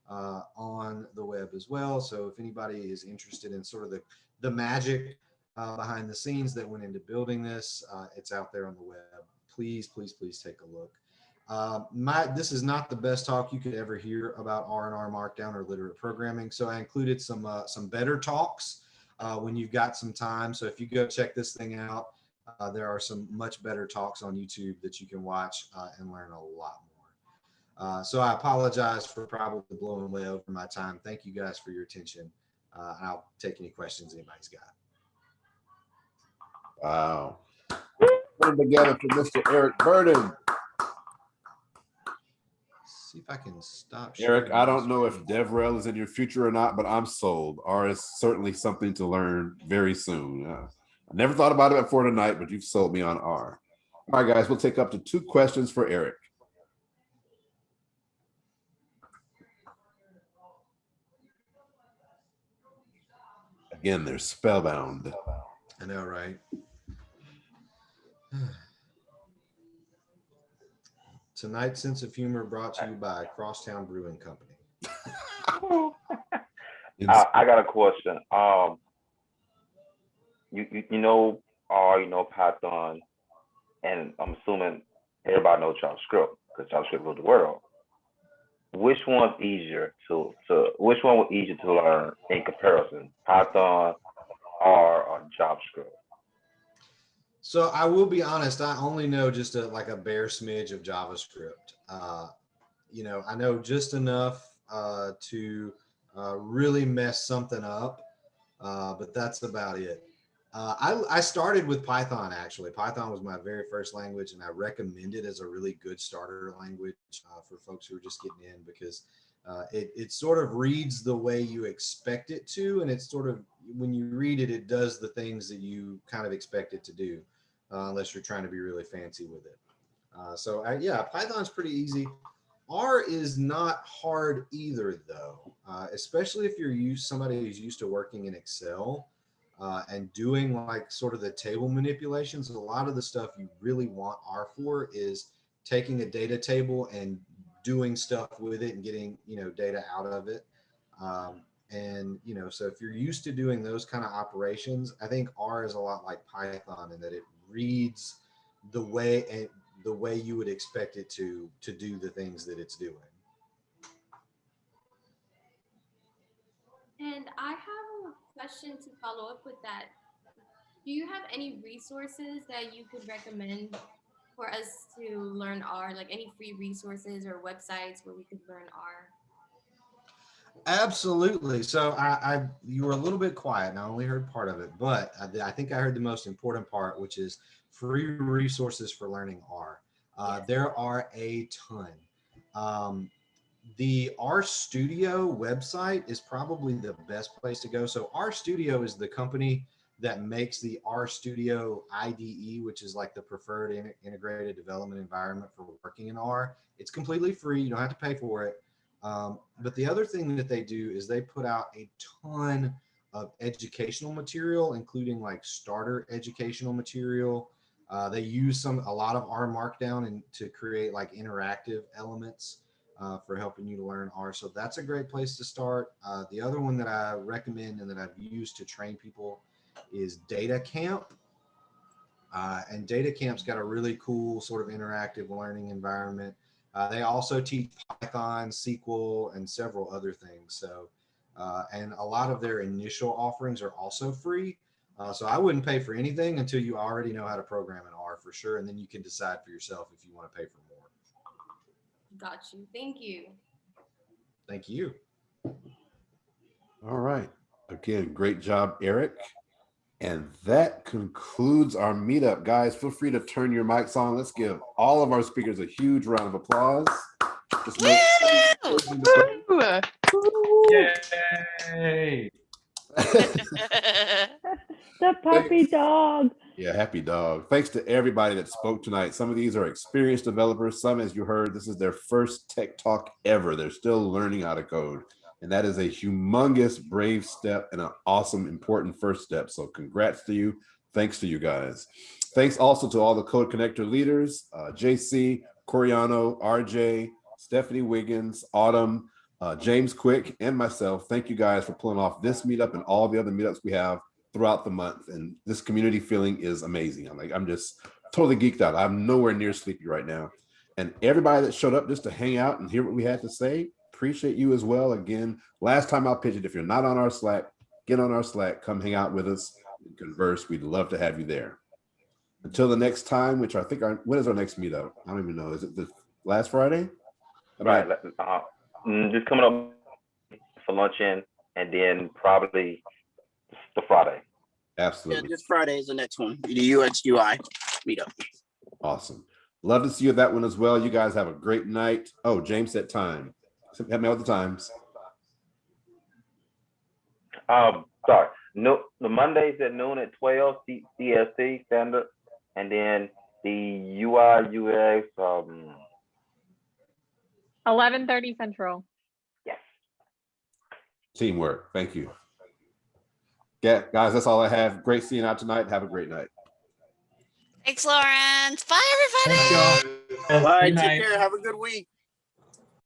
on the web as well. So if anybody is interested in sort of the magic behind the scenes that went into building this, it's out there on the web. Please take a look. This is not the best talk you could ever hear about R&R Markdown or literate programming. So I included some better talks when you've got some time. So if you go check this thing out, there are some much better talks on YouTube that you can watch and learn a lot more. So I apologize for probably blowing way over my time. Thank you guys for your attention. I'll take any questions anybody's got. Wow. Put them together for Mr. Eric Burden. See if I can stop. Eric, I don't know if DevRel is in your future or not, but I'm sold. R is certainly something to learn very soon. I never thought about it before tonight, but you've sold me on R. All right, guys, we'll take up to 2 questions for Eric. Again, they're spellbound. I know, right? Tonight's sense of humor brought to you by Crosstown Brewing Company. I got a question. You know R, you know Python, and I'm assuming everybody knows JavaScript because JavaScript rules the world. Which one's easier which one was easier to learn in comparison, Python, R, or JavaScript? So I will be honest, I only know just like a bare smidge of JavaScript. You know, I know just enough to really mess something up, but that's about it. I started with Python, actually. Python was my very first language, and I recommend it as a really good starter language for folks who are just getting in, because it sort of reads the way you expect it to, and it's sort of, when you read it, it does the things that you kind of expect it to do, unless you're trying to be really fancy with it. Yeah, Python's pretty easy. R is not hard either, though, especially if you're somebody who's used to working in Excel. And doing like sort of the table manipulations. A lot of the stuff you really want R for is taking a data table and doing stuff with it and getting, you know, data out of it. And, you know, so if you're used to doing those kind of operations, I think R is a lot like Python in that it reads the way you would expect it to do the things that it's doing. And I have a question to follow up with that. Do you have any resources that you could recommend for us to learn R, like any free resources or websites where we could learn R? Absolutely. So you were a little bit quiet, and I only heard part of it, but I think I heard the most important part, which is free resources for learning R. Yes. There are a ton. The RStudio website is probably the best place to go. So RStudio is the company that makes the RStudio IDE, which is like the preferred integrated development environment for working in R. It's completely free. You don't have to pay for it. But the other thing that they do is they put out a ton of educational material, including like starter educational material. They use a lot of R Markdown and to create like interactive elements for helping you to learn R. So that's a great place to start. The other one that I recommend and that I've used to train people is Data Camp. And Data Camp's got a really cool sort of interactive learning environment. They also teach Python, SQL, and several other things. So, and a lot of their initial offerings are also free. So I wouldn't pay for anything until you already know how to program in R for sure. And then you can decide for yourself if you want to pay for more. Got you. Thank you. Thank you. All right. Again, great job, Eric. And that concludes our meetup. Guys, feel free to turn your mics on. Let's give all of our speakers a huge round of applause. Just Yay! The puppy dog. Yeah, happy dog. Thanks to everybody that spoke tonight. Some of these are experienced developers. Some, as you heard, this is their first tech talk ever. They're still learning how to code. And that is a humongous, brave step and an awesome, important first step. So congrats to you. Thanks to you guys. Thanks also to all the Code Connector leaders, JC, Coriano, RJ, Stephanie Wiggins, Autumn, James Quick, and myself. Thank you guys for pulling off this meetup and all the other meetups we have throughout the month. And this community feeling is amazing. I'm just totally geeked out. I'm nowhere near sleepy right now. And everybody that showed up just to hang out and hear what we had to say, appreciate you as well. Again, last time I'll pitch it. If you're not on our Slack, get on our Slack, come hang out with us and converse. We'd love to have you there. Until the next time, which I think, when is our next meetup? I don't even know. Is it the last Friday? Right. Just coming up for luncheon, and then probably the Friday. Absolutely. Yeah, this Friday is the next one. The UX UI meetup. Awesome. Love to see you at that one as well. You guys have a great night. Oh, James said time. Help me out with the times. Sorry. No, the Mondays at noon at 12 CST standard, and then the UI UX 11:30 Central. Yes. Teamwork. Thank you. Yeah, guys, that's all I have. Great seeing you out tonight. Have a great night. Thanks, Lawrence. Bye, everybody. Thanks, y'all. All right, Good take night. care. Have a good week.